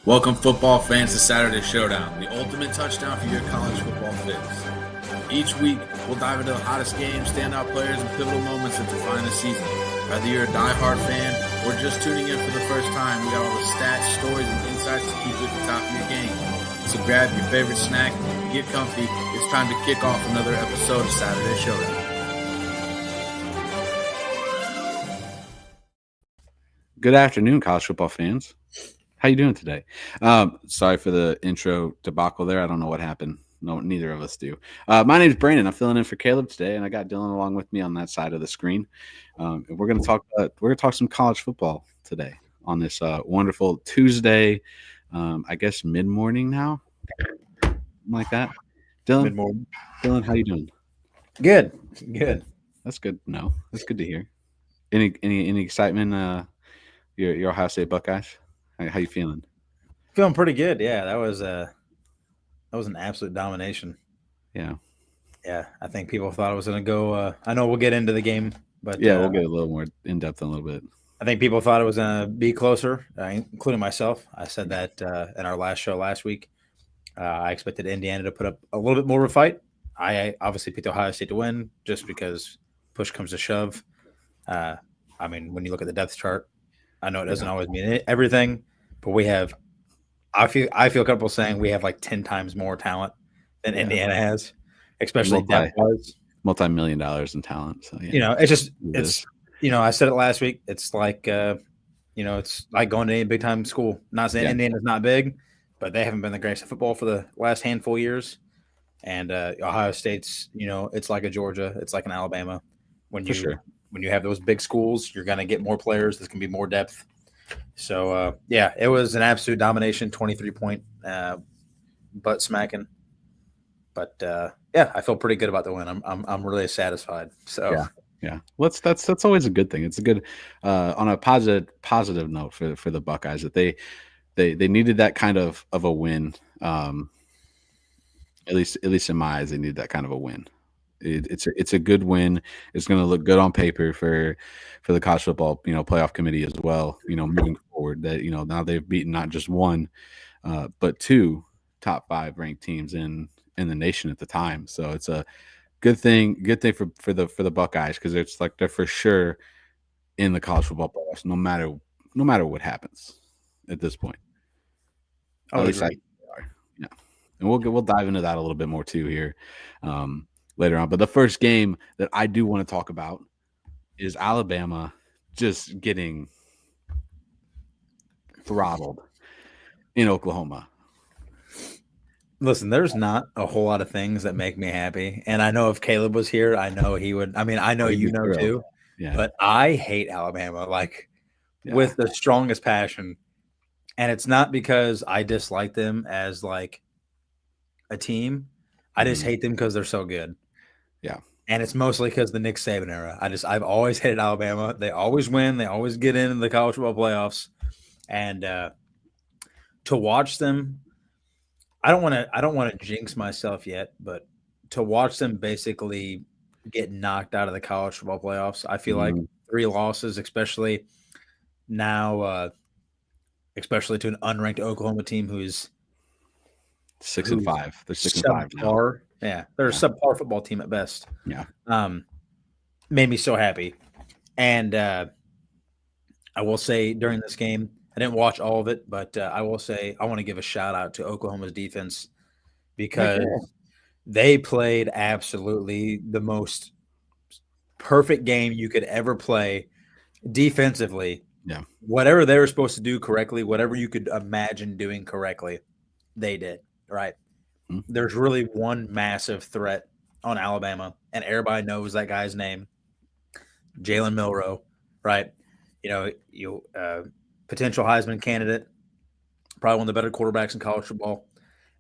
Welcome, football fans, to Saturday Showdown, the ultimate touchdown for your college football fix. Each week, we'll dive into the hottest games, standout players, and pivotal moments that define the season. Whether you're a die-hard fan or just tuning in for the first time, we got all the stats, stories, and insights to keep you at the top of your game. So grab your favorite snack, get comfy. It's time to kick off another episode of Saturday Showdown. Good afternoon, college football fans. How you doing today? Sorry for the intro debacle there. I don't know what happened. No, neither of us do. My name is Brandon. I'm filling in for Caleb today, and I got Dylan along with me on that side of the screen. And we're gonna talk some college football today on this wonderful Tuesday. I guess mid morning now, something like that. Dylan, Mid-morning. Dylan, how you doing? Good. That's good. No, that's good to hear. Any excitement? Your Ohio State Buckeyes. How you feeling? Feeling pretty good. Yeah, that was an absolute domination. Yeah. Yeah, I think people thought it was going to go. I know we'll get into the game, but Yeah, we'll get a little more in depth in a little bit. I think people thought it was going to be closer, including myself. I said that in our last show last week. I expected Indiana to put up a little bit more of a fight. I obviously picked Ohio State to win just because push comes to shove. I mean, when you look at the depth chart, I know it doesn't always mean everything, but we have. I feel comfortable saying we have like 10 times more talent than Indiana has, especially depth-wise. $multi-million in talent. So yeah. It's I said it last week. It's like it's like going to any big time school. Not saying Indiana's not big, but they haven't been the greatest at football for the last handful of years. And Ohio State's, it's like a Georgia, it's like an Alabama. When you have those big schools, you're going to get more players. There's going to be more depth. So, it was an absolute domination, 23-point butt smacking. But, I feel pretty good about the win. I'm really satisfied. So, yeah. Well, that's always a good thing. It's a good on a positive note for the Buckeyes that they needed that kind of a win. At least in my eyes, they need that kind of a win. It's a good win. It's going to look good on paper for the college football playoff committee as well. Moving forward, that now they've beaten not just one, but two top 5 ranked teams in the nation at the time. So it's a good thing for the Buckeyes because it's like they're for sure in the college football playoffs no matter what happens at this point. At least they are. Yeah, and we'll dive into that a little bit more too here. Later on. But the first game that I do want to talk about is Alabama just getting throttled in Oklahoma. Listen, there's not a whole lot of things that make me happy. And I know if Caleb was here, I know he would. I mean, I know you know too. Yeah. But I hate Alabama with the strongest passion. And it's not because I dislike them as like a team. I just hate them because they're so good. Yeah. And it's mostly because the Nick Saban era. I've always hated Alabama. They always win. They always get into the college football playoffs. And to watch them, I don't want to jinx myself yet, but to watch them basically get knocked out of the college football playoffs, I feel like 3 losses, especially now, especially to an unranked Oklahoma team who's 6-5. They're 6-5 now. Yeah, they're a subpar football team at best. Yeah. Made me so happy. And I will say during this game, I didn't watch all of it, but I will say I want to give a shout out to Oklahoma's defense because they played absolutely the most perfect game you could ever play defensively. Yeah. Whatever they were supposed to do correctly, whatever you could imagine doing correctly, they did, right? There's really one massive threat on Alabama, and everybody knows that guy's name, Jalen Milroe, right? Potential Heisman candidate, probably one of the better quarterbacks in college football,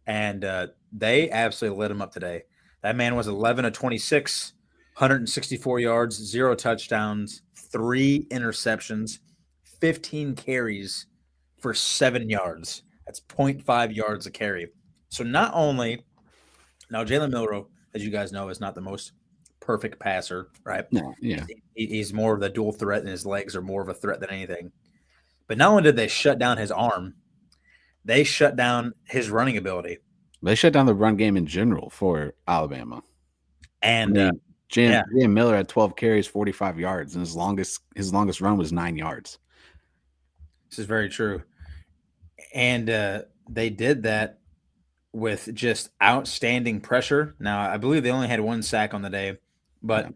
and they absolutely lit him up today. That man was 11 of 26, 164 yards, 0 touchdowns, 3 interceptions, 15 carries for 7 yards. That's 0.5 yards a carry. So not only now Jalen Milroe, as you guys know, is not the most perfect passer, right? No, yeah. He's more of the dual threat, and his legs are more of a threat than anything. But not only did they shut down his arm, they shut down his running ability. They shut down the run game in general for Alabama. And Jam Miller had 12 carries, 45 yards, and his longest run was 9 yards. This is very true. And they did that with just outstanding pressure. Now, I believe they only had 1 sack on the day, but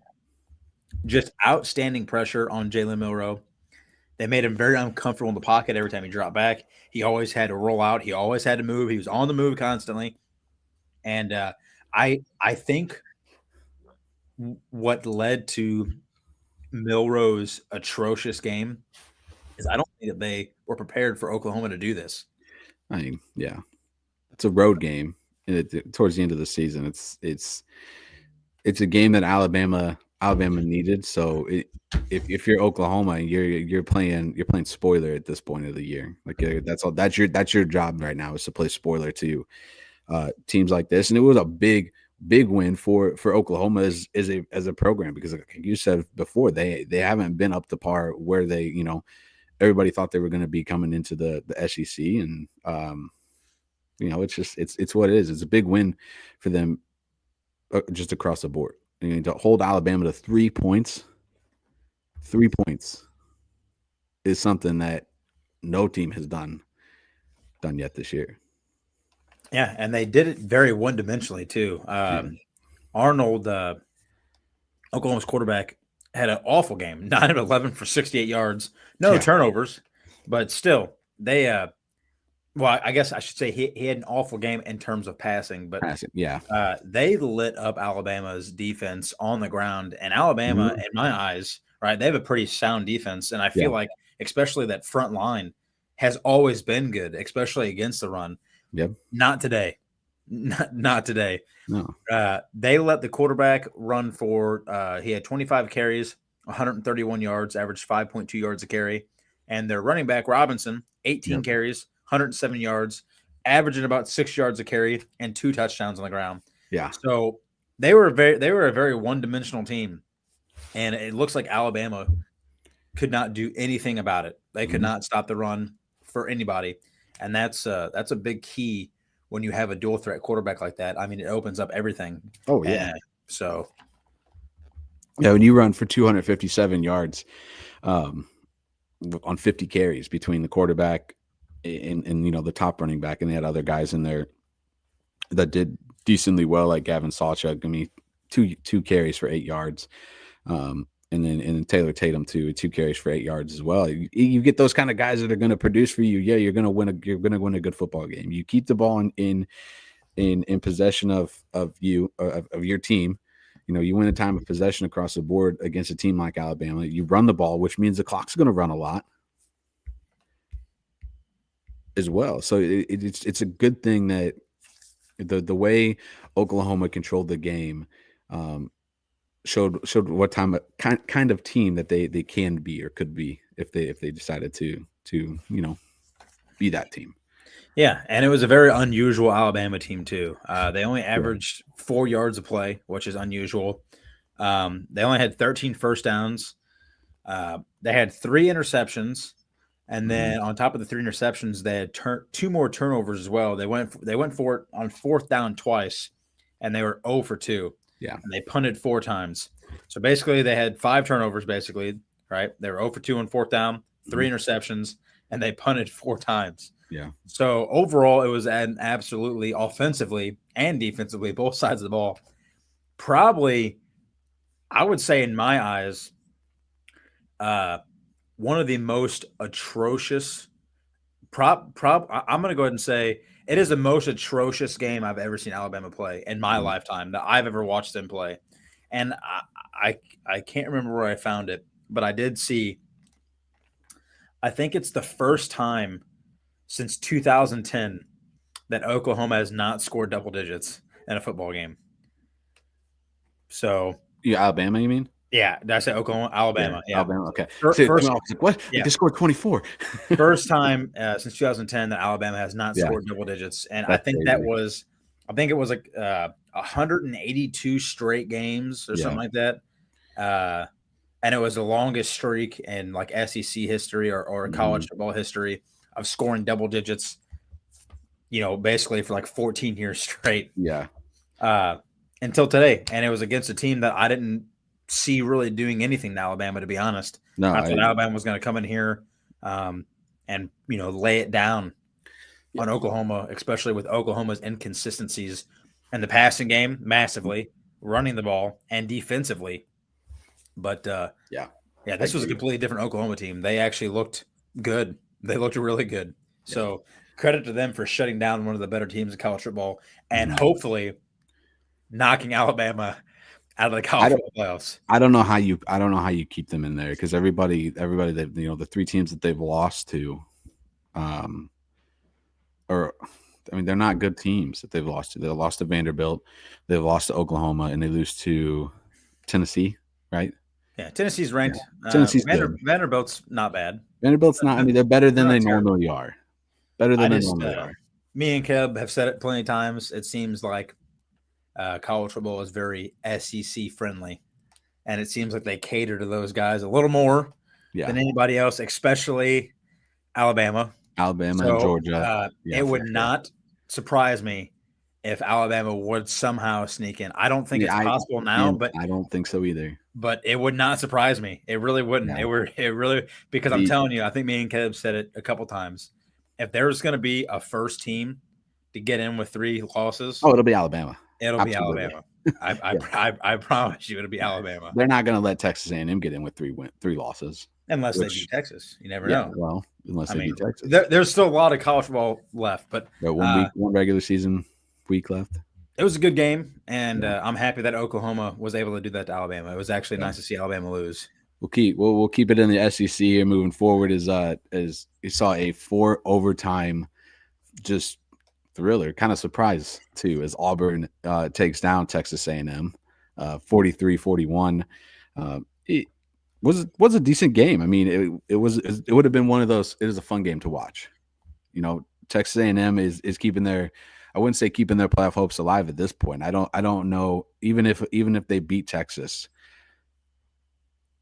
just outstanding pressure on Jalen Milroe. They made him very uncomfortable in the pocket every time he dropped back. He always had to roll out. He always had to move. He was on the move constantly. And I think what led to Milroe's atrocious game is I don't think that they were prepared for Oklahoma to do this. I mean, yeah, it's a road game towards the end of the season. It's a game that Alabama needed. So if you're Oklahoma and you're playing spoiler at this point of the year, like that's your job right now is to play spoiler to teams like this. And it was a big win for Oklahoma as a program, because like you said before, they haven't been up to par where they, everybody thought they were going to be coming into the SEC. And it's what it is. It's a big win for them just across the board. To hold Alabama to 3 points is something that no team has done yet this year. Yeah, and they did it very one-dimensionally too. Arnold, Oklahoma's quarterback, had an awful game. 9 of 11 for 68 yards, no turnovers, but still they. Well, I guess I should say he had an awful game in terms of passing, but they lit up Alabama's defense on the ground. And Alabama, in my eyes, right, they have a pretty sound defense, and I feel like especially that front line has always been good, especially against the run. Yep. Not today. Not today. No. They let the quarterback run for he had 25 carries, 131 yards, averaged 5.2 yards a carry. And their running back, Robinson, 18 carries, 107 yards, averaging about 6 yards a carry and 2 touchdowns on the ground. Yeah. So they were a very one-dimensional team. And it looks like Alabama could not do anything about it. They could not stop the run for anybody. And that's a big key when you have a dual threat quarterback like that. I mean, it opens up everything. Oh, yeah. When you run for 257 yards on 50 carries between the quarterback and the top running back, and they had other guys in there that did decently well, like Gavin Sawchuk. I mean, two carries for 8 yards. And then Taylor Tatum too, 2 carries for 8 yards as well. You get those kind of guys that are going to produce for you. Yeah, you're going to win a good football game. You keep the ball in possession of your team. You win a time of possession across the board against a team like Alabama. You run the ball, which means the clock's going to run a lot as well. So it's a good thing that the way Oklahoma controlled the game showed what kind of team that they can be or could be if they decided to be that team. Yeah, and it was a very unusual Alabama team too. They only averaged 4 yards a play, which is unusual. They only had 13 first downs. They had 3 interceptions, and then on top of the 3 interceptions, they had 2 more turnovers as well. They went for it on 4th down twice, and they were 0 for 2. Yeah. And they punted 4 times. So basically they had 5 turnovers basically, right? They were 0 for 2 on 4th down, 3 interceptions, and they punted 4 times. Yeah. So overall it was an absolutely offensively and defensively, both sides of the ball, probably, I would say in my eyes, one of the most atrocious I'm going to go ahead and say it is the most atrocious game I've ever seen Alabama play in my lifetime that I've ever watched them play. And I can't remember where I found it, but I did see, I think it's the first time since 2010 that Oklahoma has not scored double digits in a football game. So Alabama, you mean? Yeah, did I say Oklahoma? Alabama. Yeah. Alabama. Okay. First, what? Yeah. They scored 24. First time since 2010 that Alabama has not scored double digits, and I think it was like 182 straight games or something like that. And it was the longest streak in like SEC history or college football history of scoring double digits basically for like 14 years straight. Yeah. Until today. And it was against a team that I didn't see really doing anything to Alabama, to be honest. No, I thought Alabama was going to come in here and lay it down on Oklahoma, especially with Oklahoma's inconsistencies in the passing game, massively, running the ball, and defensively. But this was a completely different Oklahoma team. They actually looked good. They looked really good. Yeah. So credit to them for shutting down one of the better teams in college football and hopefully knocking Alabama out of the college football playoffs. I don't know how you keep them in there, because everybody that the three teams that they've lost to, they're not good teams that they've lost to. They lost to Vanderbilt, they've lost to Oklahoma, and they lose to Tennessee, right? Yeah, Tennessee's ranked. Yeah. Tennessee's Vanderbilt's not bad. Vanderbilt's not. I mean, they're better than they normally are. Better than they normally are. Me and Keb have said it plenty of times. It seems like college football is very SEC friendly, and it seems like they cater to those guys a little more than anybody else, especially Alabama. And Georgia. It would not surprise me if Alabama would somehow sneak in. I don't think it's possible now, but I don't think so either. But it would not surprise me. It really wouldn't. No. Because I'm telling you, I think me and Keb said it a couple times. If there's going to be a first team to get in with 3 losses, it'll be Alabama. It'll Absolutely. Be Alabama. I promise you, it'll be Alabama. They're not going to let Texas A&M get in with 3 losses, unless they beat Texas. You never know. Well, unless they beat Texas, there's still a lot of college football left, but one regular season week left. It was a good game, and I'm happy that Oklahoma was able to do that to Alabama. It was actually nice to see Alabama lose. We'll keep it in the SEC here moving forward. As you saw a 4 overtime just thriller, kind of surprise too, as Auburn takes down Texas A&M 43-41. It was a decent game. I mean, it would have been one of those. It was a fun game to watch. Texas A&M is keeping their, I wouldn't say keeping their playoff hopes alive at this point. I don't know, even if they beat Texas,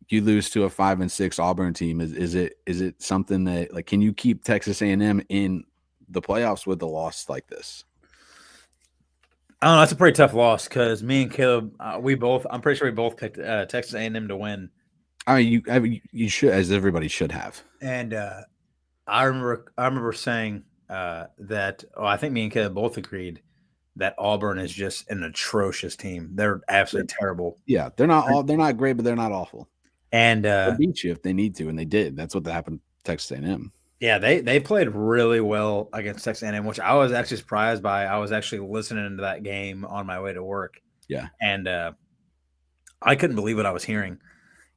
you lose to a 5-6 Auburn team. Is it something that, like, can you keep Texas A&M in the playoffs with a loss like this? I don't know. That's a pretty tough loss, because me and Caleb, I'm pretty sure we both picked Texas A&M to win. I mean, you should, as everybody should have. And I remember saying that. I think me and Caleb both agreed that Auburn is just an atrocious team. They're absolutely terrible. Yeah, they're not great, but they're not awful. And they'll beat you if they need to, and they did. That's what happened to Texas A&M. Yeah, they played really well against Texas A&M, which I was actually surprised by. I was actually listening to that game on my way to work. Yeah, and I couldn't believe what I was hearing,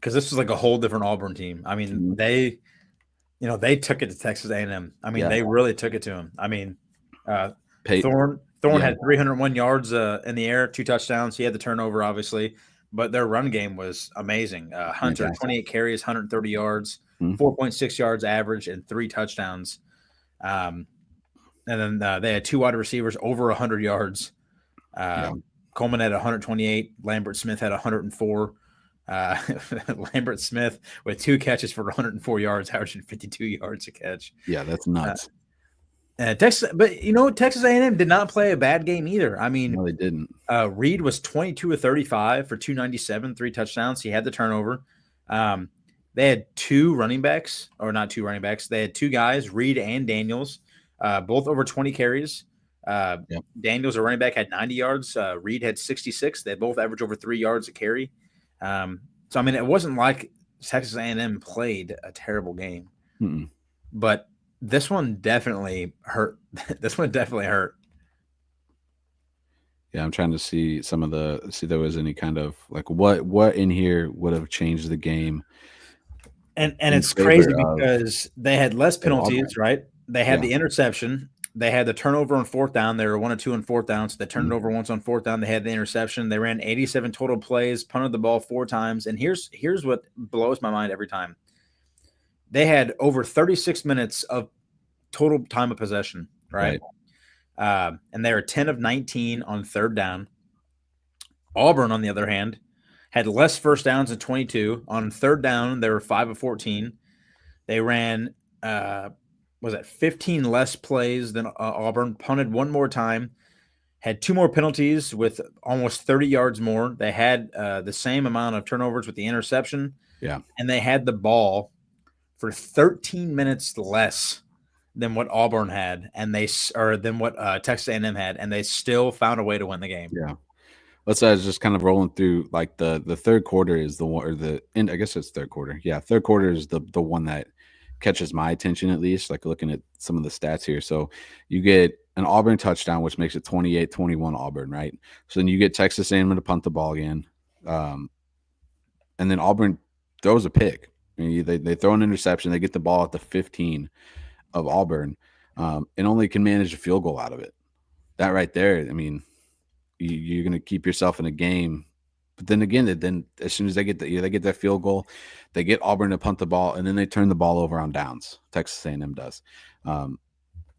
because this was like a whole different Auburn team. I mean, they took it to Texas A&M. I mean, they really took it to them. I mean, Thorne had 301 yards in the air, 2 touchdowns. He had the turnover, obviously, but their run game was amazing. Hunter, 28 carries, 130 yards, 4.6 yards average, and 3 touchdowns. And then they had 2 wide receivers over 100 yards. Coleman had 128. Lambert Smith had 104. Lambert Smith with 2 catches for 104 yards, averaging 52 yards a catch. Yeah, that's nuts. Texas, but Texas A&M did not play a bad game either. I mean, no, they didn't. Reed was 22 of 35 for 297, 3 touchdowns. He had the turnover. They had 2 running backs, or not 2 running backs. They had 2 guys, Reed and Daniels, both over 20 carries. Daniels, a running back, had 90 yards. Reed had 66. They both averaged over 3 yards a carry. So I mean, it wasn't like Texas A&M played a terrible game, but this one definitely hurt. Yeah, I'm trying to see see if there was any kind of, like, what in here would have changed the game. And it's crazy because they had less penalties, right? They had the interception. They had the turnover on 4th down. They were 1 or 2 on 4th down. So they turned it over once on 4th down. They had the interception. They ran 87 total plays, punted the ball 4 times. And here's what blows my mind every time. They had over 36 minutes of total time of possession, right? And they were 10 of 19 on 3rd down. Auburn, on the other hand, had less first downs than 22. On 3rd down, they were 5 of 14. They ran was at 15 less plays than Auburn, punted one more time, had 2 more penalties with almost 30 yards more. They had the same amount of turnovers with the interception. Yeah. And they had the ball for 13 minutes less than what Auburn had, than what Texas A&M had, and they still found a way to win the game. Yeah. Let's say I was just kind of rolling through like the third quarter is the one, or the end. I guess it's third quarter. Yeah, third quarter is the one that catches my attention, at least, like looking at some of the stats here. So you get an Auburn touchdown, which makes it 28-21 Auburn, right? So then you get Texas A&M to punt the ball again, and then Auburn throws a pick. I mean, they throw an interception. They get the ball at the 15 of Auburn, and only can manage a field goal out of it. That right there, I mean, you're going to keep yourself in a game. But then again, then as soon as they get that field goal, they get Auburn to punt the ball, and then they turn the ball over on downs. Texas A&M does, and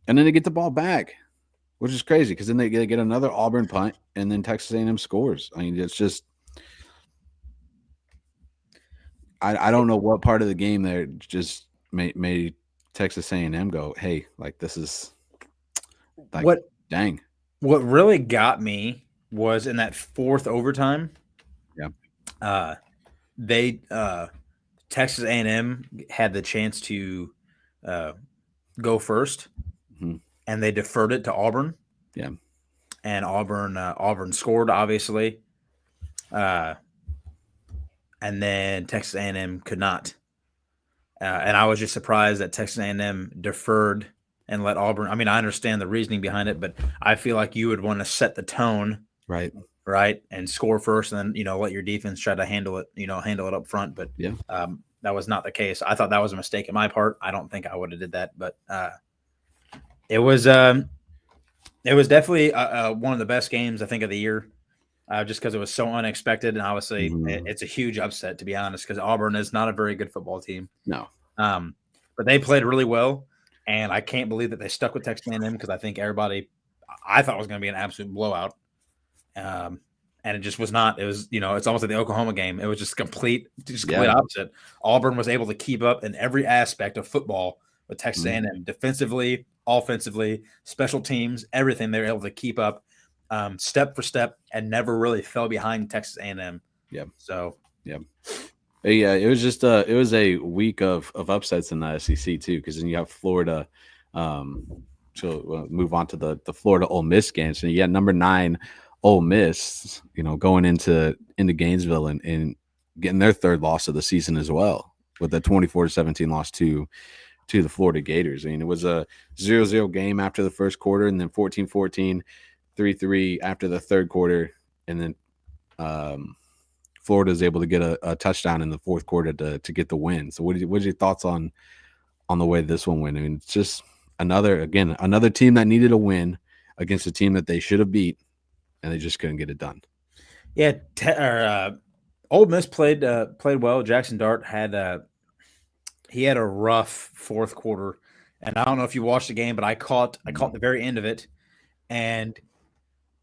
then they get the ball back, which is crazy because then they get another Auburn punt, and then Texas A&M scores. I mean, it's just I don't know what part of the game there just made Texas A&M go, hey, like this is like dang. What really got me was in that fourth overtime. Yeah. Texas A&M had the chance to go first, and they deferred it to Auburn. Yeah. And Auburn scored, obviously. And then Texas A&M could not. And I was just surprised that Texas A&M deferred and let Auburn. I mean, I understand the reasoning behind it, but I feel like you would want to set the tone, right, and score first, and then let your defense try to handle it up front. But yeah, that was not the case. I thought that was a mistake on my part. I don't think I would have did that, but it was definitely one of the best games I think of the year. Just because it was so unexpected, and obviously it's a huge upset, to be honest, because Auburn is not a very good football team. No. But they played really well, and I can't believe that they stuck with Texas A&M because I think I thought it was going to be an absolute blowout, and it just was not. It was, it's almost like the Oklahoma game. It was just complete opposite. Auburn was able to keep up in every aspect of football with Texas A&M, defensively, offensively, special teams, everything. They were able to keep up. Step for step, and never really fell behind Texas A&M. Yeah. So yeah, it was just it was a week of upsets in the SEC too, because then you have Florida. So we'll move on to the Florida Ole Miss game. So you got number 9 Ole Miss, going into Gainesville and getting their third loss of the season as well, with a 24-17 loss to the Florida Gators. I mean, it was a 0-0 game after the first quarter, and then 14-14. 3-3 after the third quarter, and then Florida is able to get a touchdown in the fourth quarter to get the win. So what's your thoughts on the way this one went? I mean, it's just another team that needed a win against a team that they should have beat, and they just couldn't get it done. Yeah, Ole Miss played well. Jackson Dart had a rough fourth quarter, and I don't know if you watched the game, but I caught the very end of it, and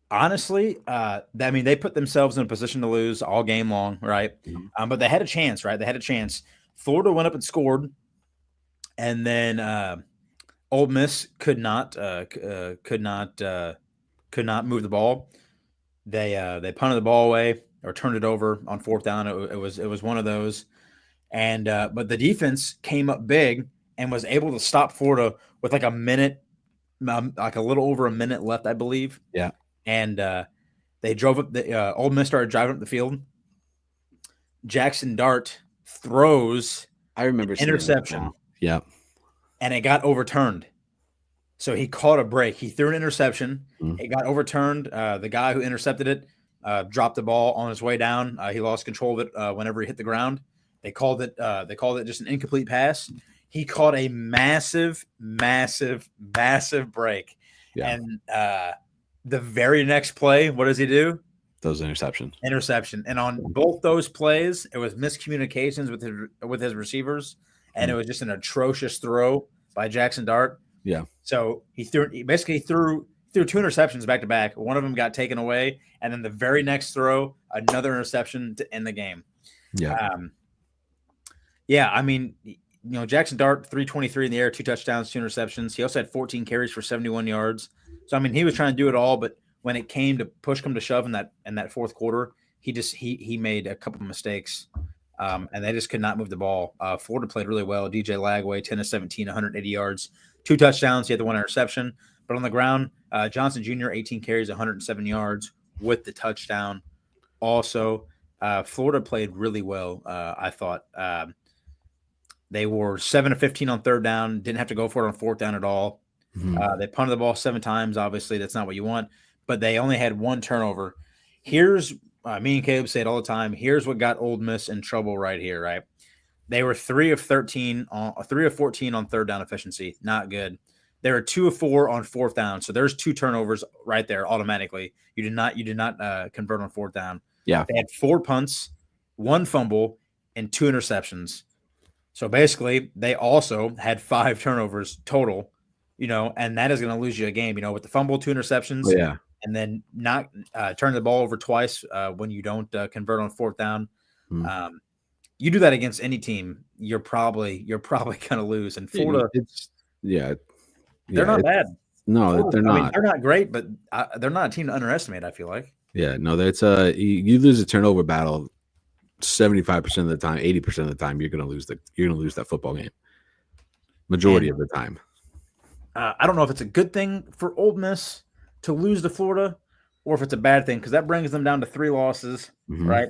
honestly, they put themselves in a position to lose all game long, right? But they had a chance, right? They had a chance. Florida went up and scored, and then Ole Miss could not move the ball. They punted the ball away or turned it over on fourth down. It was one of those, and but the defense came up big and was able to stop Florida with like a minute, like a little over a minute left, I believe. Yeah. And they drove up Ole Miss started driving up the field. Jackson Dart throws I remember interception. Yeah. And it got overturned. So he caught a break. He threw an interception. It got overturned. The guy who intercepted it dropped the ball on his way down. He lost control of it whenever he hit the ground. They called it just an incomplete pass. He caught a massive break. Yeah. And the very next play, what does he do? Those interception. And on both ththose plays, it was miscommunications with his receivers, and it was just an atrocious throw by Jackson Dart. Yeah. So he threw two interceptions back to back. One of them got taken away, and then the very next throw, another interception to end the game. Yeah. Yeah. I mean, Jackson Dart, 323 in the air, 2 touchdowns, 2 interceptions. He also had 14 carries for 71 yards. So, I mean, he was trying to do it all, but when it came to push come to shove in that fourth quarter, he made a couple of mistakes, and they just could not move the ball. Florida played really well. DJ Lagway, 10 of 17, 180 yards, 2 touchdowns. He had the 1 interception. But on the ground, Johnson Jr., 18 carries, 107 yards with the touchdown. Also, Florida played really well, I thought. They were 7 of 15 on third down, didn't have to go for it on fourth down at all. Mhm. They punted the ball 7 times. Obviously, that's not what you want, but they only had 1 turnover. Here's me and Caleb say it all the time. Here's what got Ole Miss in trouble right here, right? They were 3 of 14 on third down efficiency. Not good. They were 2 of 4 on fourth down. So there's 2 turnovers right there automatically. You did not convert on fourth down. Yeah. They had 4 punts, 1 fumble, and 2 interceptions. So basically, they also had 5 turnovers total, and that is going to lose you a game, with the fumble, 2 interceptions, Oh, yeah. and then not turn the ball over twice when you don't convert on fourth down. Mhm. You do that against any team, you're probably going to lose. And Florida, they're not bad. No, Florida, they're not. They're not great, but they're not a team to underestimate, I feel like. Yeah, no, that's you lose a turnover battle 75% of the time, 80% of the time, you're gonna lose that football game. Majority of the time. I don't know if it's a good thing for Ole Miss to lose to Florida, or if it's a bad thing, because that brings them down to 3 losses, Mhm. right?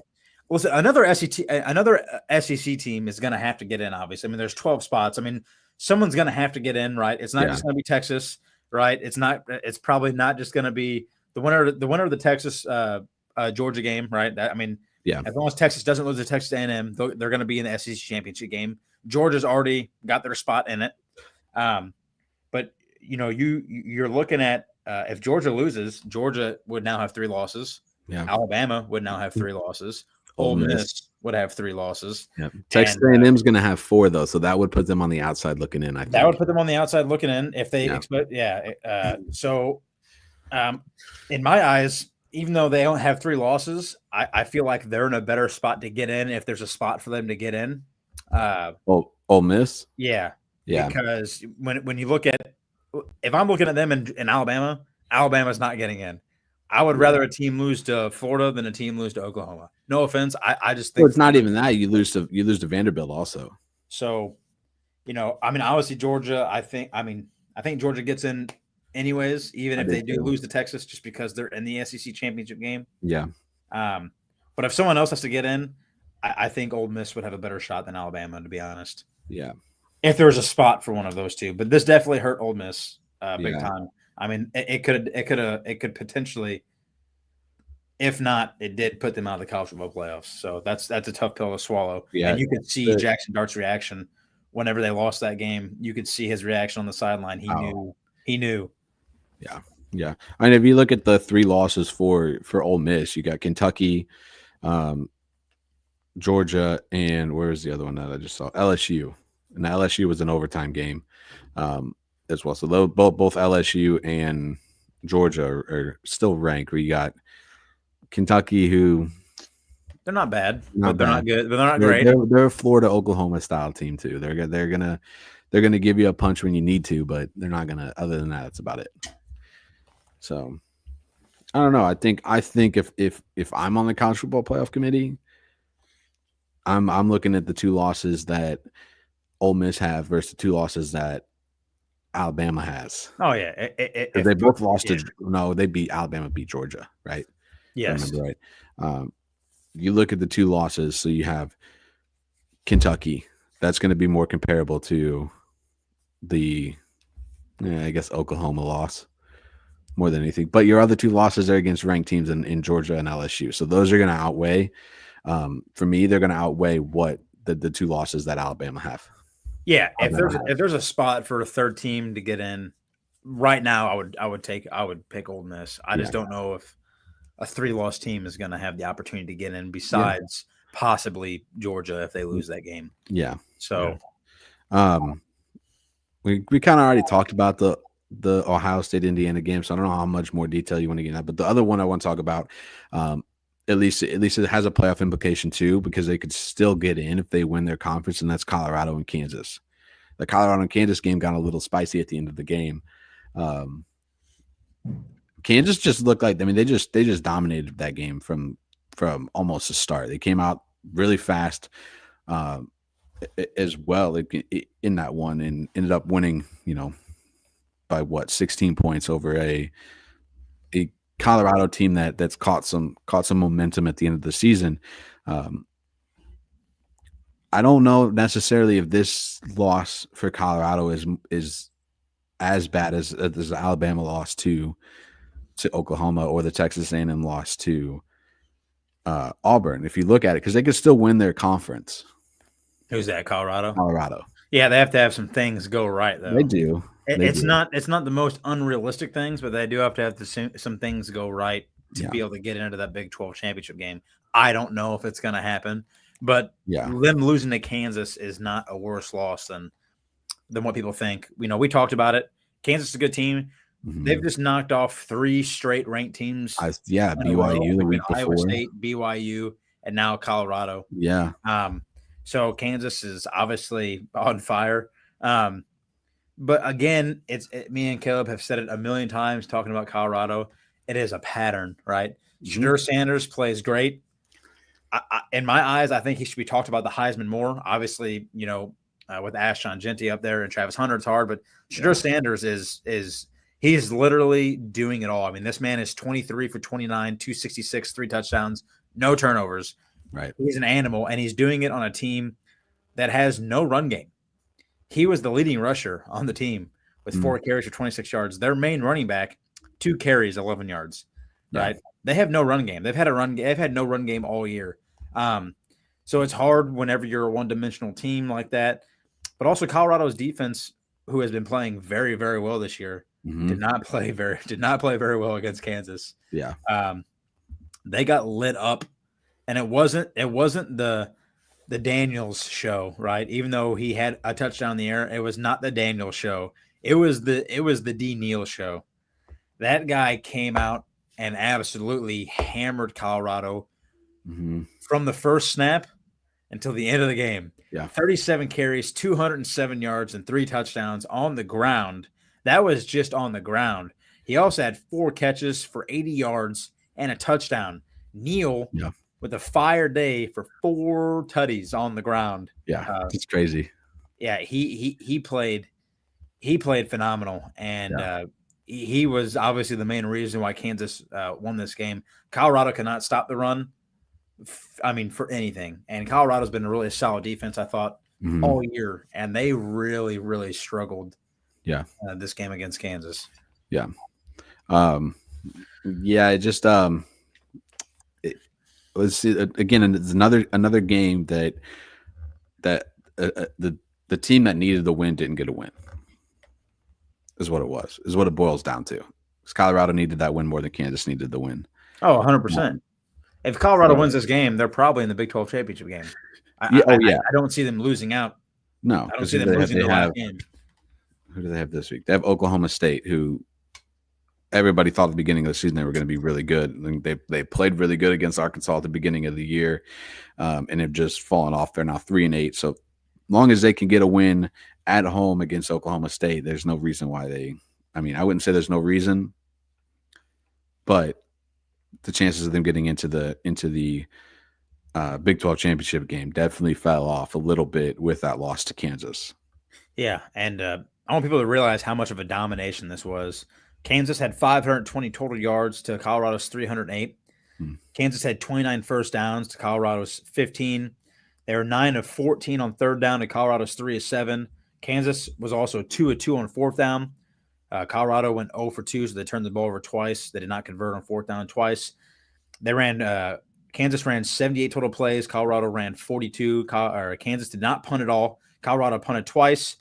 Well, so another SEC team is going to have to get in. Obviously, I mean, there's 12 spots. I mean, someone's going to have to get in, right? It's not just going to be Texas, right? It's probably not just going to be the winner of the Texas Georgia game, right? As long as Texas doesn't lose to Texas A&M, they're going to be in the SEC championship game. Georgia's already got their spot in it. But you're looking at if Georgia loses, Georgia would now have 3 losses. Yeah. Alabama would now have 3 losses. Ole Miss would have 3 losses. Yeah. Texas A&M is going to have 4 though, so that would put them on the outside looking in. I think that would put them on the outside looking in if they expect. Yeah. So, in my eyes, even though they don't have 3 losses, I feel like they're in a better spot to get in if there's a spot for them to get in. Ole Miss. Yeah. Yeah. Because when you look at, if I'm looking at them in Alabama, Alabama's not getting in. I would rather a team lose to Florida than a team lose to Oklahoma. No offense. I just think it's not even that. You lose to Vanderbilt also. So, obviously Georgia, I think Georgia gets in anyways, even if they do lose to Texas, just because they're in the SEC championship game. Yeah. But if someone else has to get in, I think Ole Miss would have a better shot than Alabama, to be honest. Yeah. If there was a spot for one of those two, but this definitely hurt Ole Miss big time. I mean, it could potentially, if not, it did put them out of the college football playoffs. So that's a tough pill to swallow. Yeah, and you could see Jackson Dart's reaction whenever they lost that game. You could see his reaction on the sideline. He knew. Yeah, yeah. I mean, if you look at the 3 losses for Ole Miss, you got Kentucky, Georgia, and where's the other one that I just saw? LSU. And the LSU was an overtime game as well. So both LSU and Georgia are still ranked. We got Kentucky, who they're not bad, but they're not good, but they're not great. They're a Florida Oklahoma style team too. They're gonna give you a punch when you need to, but they're not gonna. Other than that, that's about it. So I don't know. I think if I'm on the college football playoff committee, I'm looking at the 2 losses that Ole Miss have versus the 2 losses that Alabama has. Oh yeah, they both lost to they beat Alabama, beat Georgia, right? Yes, I remember right. You look at the 2 losses, so you have Kentucky. That's going to be more comparable to the, I guess, Oklahoma loss more than anything. But your other 2 losses are against ranked teams in Georgia and LSU, so those are going to outweigh. For me, they're going to outweigh what the 2 losses that Alabama have. Yeah, if there's a spot for a third team to get in right now, I would pick Ole Miss. I just don't know if a 3-loss team is going to have the opportunity to get in besides possibly Georgia if they lose that game. Yeah. So, we kind of already talked about the Ohio State Indiana game, so I don't know how much more detail you want to get in that. But the other one I want to talk about, at least it has a playoff implication too, because they could still get in if they win their conference, and that's Colorado and Kansas. the Colorado and Kansas game got a little spicy at the end of the game. Kansas just looked like, I mean, they just dominated that game from almost the start. They came out really fast as well, like, in that one, and ended up winning, by 16 points over a Colorado team that's caught some momentum at the end of the season. I don't know necessarily if this loss for Colorado is as bad as the Alabama loss to Oklahoma, or the Texas A&M loss to Auburn. If you look at it, because they could still win their conference. Who's that? Colorado. Yeah, they have to have some things go right, though. They do. It's not the most unrealistic things, but they do have to have some things go right to be able to get into that Big 12 championship game. I don't know if it's going to happen, but them losing to Kansas is not a worse loss than what people think. We talked about it. Kansas is a good team. Mm-hmm. They've just knocked off 3 straight ranked teams. BYU the week before. Iowa State, BYU, and now Colorado. Yeah. So Kansas is obviously on fire. But again, me and Caleb have said it a million times talking about Colorado. It is a pattern, right? Mm-hmm. Shedeur Sanders plays great. In my eyes, I think he should be talked about the Heisman more. Obviously, with Ashton Genty up there and Travis Hunter, it's hard. But Shedeur Sanders he's literally doing it all. I mean, this man is 23 for 29, 266, 3 touchdowns, no turnovers. Right. He's an animal, and he's doing it on a team that has no run game. He was the leading rusher on the team with 4 carries for 26 yards. Their main running back, 2 carries, 11 yards. Right? They have no run game. They've had no run game all year. So it's hard whenever you're a one-dimensional team like that. But also Colorado's defense, who has been playing very, very well this year, did not play very well against Kansas. Yeah. They got lit up, and it wasn't the Daniels show, right? Even though he had a touchdown in the air, it was not the Daniels show. It was the D. Neal show. That guy came out and absolutely hammered Colorado from the first snap until the end of the game. Yeah. 37 carries, 207 yards, and 3 touchdowns on the ground. That was just on the ground. He also had 4 catches for 80 yards and a touchdown. Neal with a fire day for 4 tutties on the ground. Yeah, it's crazy. Yeah, he played phenomenal, and he was obviously the main reason why Kansas won this game. Colorado cannot stop the run. I mean, for anything. And Colorado's been a really solid defense, I thought, all year, and they really, really struggled. Yeah, this game against Kansas. Yeah, it just let's see again. It's another game that the team that needed the win didn't get a win. Is what it was. Is what it boils down to. Because Colorado needed that win more than Kansas needed the win. Oh, 100%. If Colorado wins this game, they're probably in the Big 12 championship game. I don't see them losing out. No, I don't see them losing the last game. Who do they have this week? They have Oklahoma State, who everybody thought at the beginning of the season they were going to be really good. And they played really good against Arkansas at the beginning of the year, and have just fallen off. They're now 3-8. So long as they can get a win at home against Oklahoma State, there's no reason why I wouldn't say there's no reason, but the chances of them getting into the Big 12 championship game definitely fell off a little bit with that loss to Kansas. Yeah, and I want people to realize how much of a domination this was. Kansas had 520 total yards to Colorado's 308. Kansas had 29 first downs to Colorado's 15. They were 9 of 14 on third down to Colorado's 3 of 7. Kansas was also 2 of 2 on fourth down. Colorado went 0 for 2, so they turned the ball over twice. They did not convert on fourth down twice. Kansas ran 78 total plays. Colorado ran 42. Kansas did not punt at all. Colorado punted twice.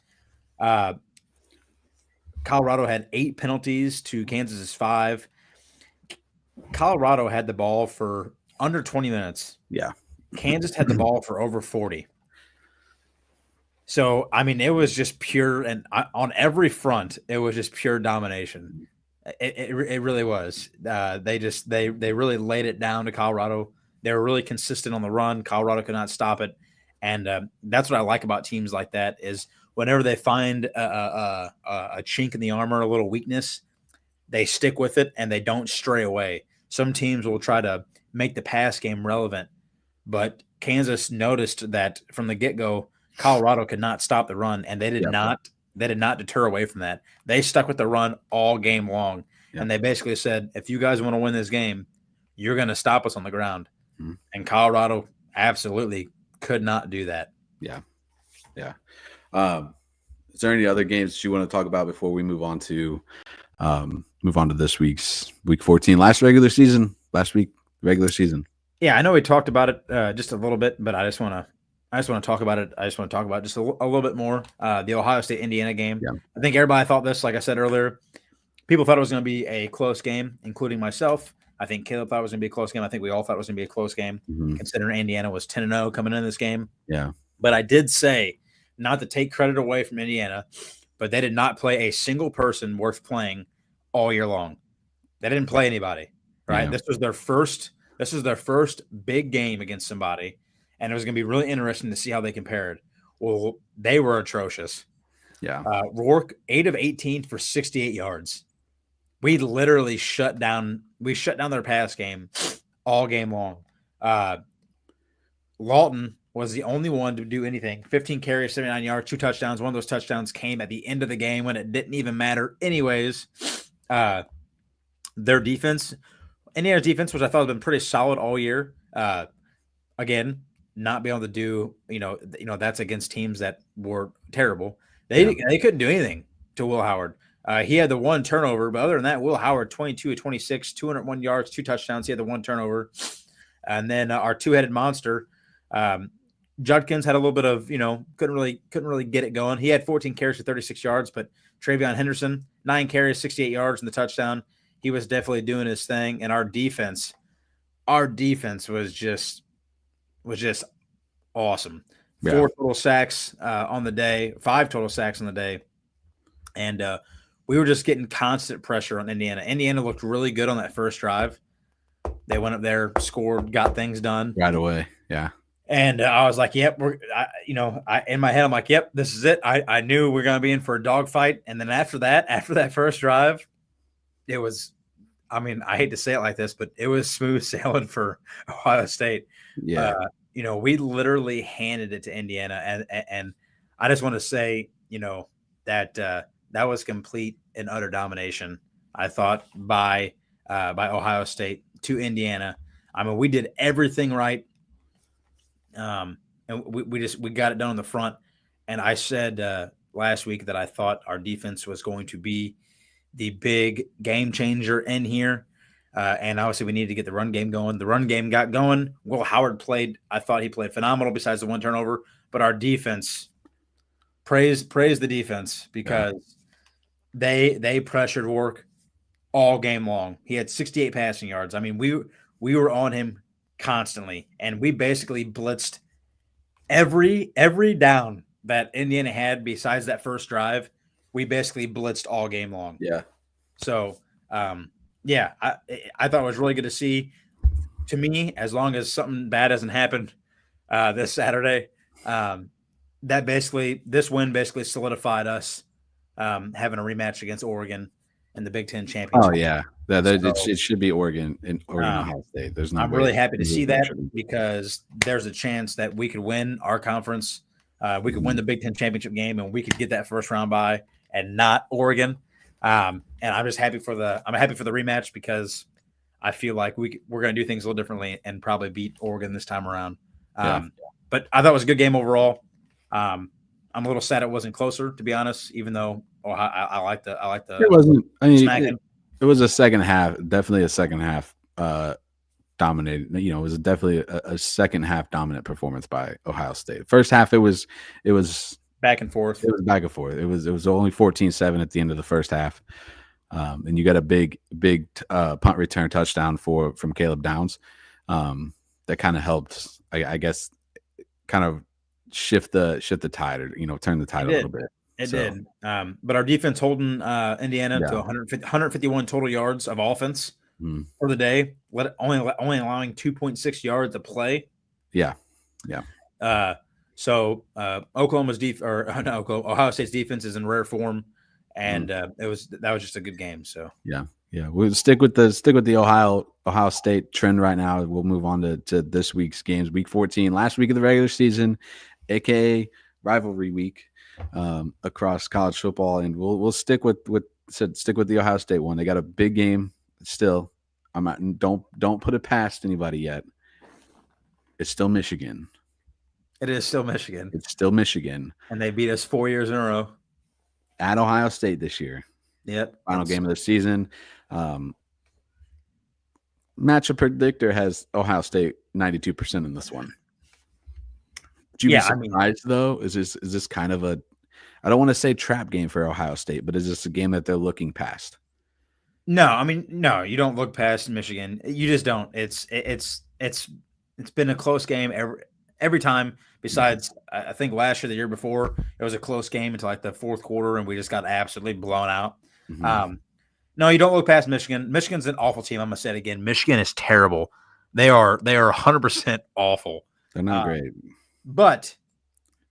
Colorado had 8 penalties to Kansas's 5. Colorado had the ball for under 20 minutes. Yeah. Kansas had the ball for over 40. So, it was just pure, and on every front, it was just pure domination. It really was. They really laid it down to Colorado. They were really consistent on the run. Colorado could not stop it. And that's what I like about teams like that is whenever they find a chink in the armor, a little weakness, they stick with it and they don't stray away. Some teams will try to make the pass game relevant, but Kansas noticed that from the get-go, Colorado could not stop the run, and they did not deter away from that. They stuck with the run all game long, and they basically said, if you guys want to win this game, you're going to stop us on the ground. Mm-hmm. And Colorado absolutely could not do that. Yeah. Is there any other games that you want to talk about before we move on to this week's week 14, last week regular season? Yeah, I know we talked about it just a little bit, but I just want to talk about it. I just want to talk about it just a little bit more. The Ohio State Indiana game. Yeah. I think everybody thought this, like I said earlier, people thought it was going to be a close game, including myself. I think Caleb thought it was going to be a close game. I think we all thought it was going to be a close game, considering Indiana was 10-0 coming in this game. Yeah. But I did say, not to take credit away from Indiana, but they did not play a single person worth playing all year long. They didn't play anybody, right? Yeah. This was their first big game against somebody, and it was going to be really interesting to see how they compared. Well, they were atrocious. Yeah. Rourke, 8 of 18 for 68 yards. We literally shut down their pass game all game long. Lawton was the only one to do anything. 15 carries, 79 yards, 2 touchdowns. One of those touchdowns came at the end of the game when it didn't even matter anyways. Their defense, Indiana's defense, which I thought had been pretty solid all year. Again, not be able to do, that's against teams that were terrible. They couldn't do anything to Will Howard. He had the one turnover, but other than that, Will Howard, 22 of 26, 201 yards, 2 touchdowns. He had the one turnover. And then our two-headed monster, Judkins had a little bit of, couldn't really get it going. He had 14 carries for 36 yards, but Travion Henderson, 9 carries, 68 yards and the touchdown. He was definitely doing his thing. And our defense was just awesome. Yeah. 4 total sacks on the day, 5 total sacks on the day. And we were just getting constant pressure on Indiana. Indiana looked really good on that first drive. They went up there, scored, got things done right away. Yeah. And I was like, yep, in my head, I'm like, yep, this is it. I knew we are going to be in for a dogfight. And then after that first drive, it was, I hate to say it like this, but it was smooth sailing for Ohio State. Yeah. We literally handed it to Indiana. And I just want to say, that was complete and utter domination, I thought, by Ohio State to Indiana. We did everything right. And we got it done on the front. And I said last week that I thought our defense was going to be the big game changer in here. And obviously we needed to get the run game going. The run game got going. Will Howard I thought he played phenomenal besides the one turnover, but our defense, praise the defense, because they pressured Rourke all game long. He had 68 passing yards. We were on him constantly, and we basically blitzed every down that Indiana had besides that first drive. We basically blitzed all game long. Yeah. So, I thought it was really good to see. To me, as long as something bad hasn't happened this Saturday, this win basically solidified us having a rematch against Oregon in the Big Ten championship. Oh yeah, it should be Oregon and Ohio State. I'm really happy to see that, because there's a chance that we could win our conference. We could win the Big Ten championship game, and we could get that first round bye, and not Oregon. And I'm just happy for the rematch, because I feel like we're going to do things a little differently and probably beat Oregon this time around. But I thought it was a good game overall. I'm a little sad it wasn't closer, to be honest, even though I like the it wasn't. It was a second half, definitely a second half dominated. It was definitely a second half dominant performance by Ohio State. First half, it was back and forth. It was back and forth. It was only 14-7 at the end of the first half, and you got a big punt return touchdown from Caleb Downs. That kind of helped, I guess, kind of shift the tide, or turn the tide a little bit. It did. But our defense holding Indiana to 151 total yards of offense for the day, only allowing 2.6 yards a play. Yeah. Ohio State's defense is in rare form, and that was just a good game. So yeah, we'll stick with the Ohio State trend right now. We'll move on to this week's games, week 14, last week of the regular season, aka rivalry week across college football, and we'll stick with the Ohio State one. They got a big game still. Don't put it past anybody yet. It's still Michigan. It is still Michigan. It's still Michigan. And they beat us 4 years in a row. At Ohio State this year. Yep. Final game of the season. Matchup predictor has Ohio State 92% in this one. Would you be surprised, though? Is this kind of a, I don't want to say trap game for Ohio State, but is this a game that they're looking past? No, no, you don't look past Michigan. You just don't. It's been a close game every time. Besides, I think last year, the year before, it was a close game until like the fourth quarter, and we just got absolutely blown out. Mm-hmm. No, you don't look past Michigan. Michigan's an awful team. I'm gonna say it again. Michigan is terrible. They are 100% awful. They're not great, but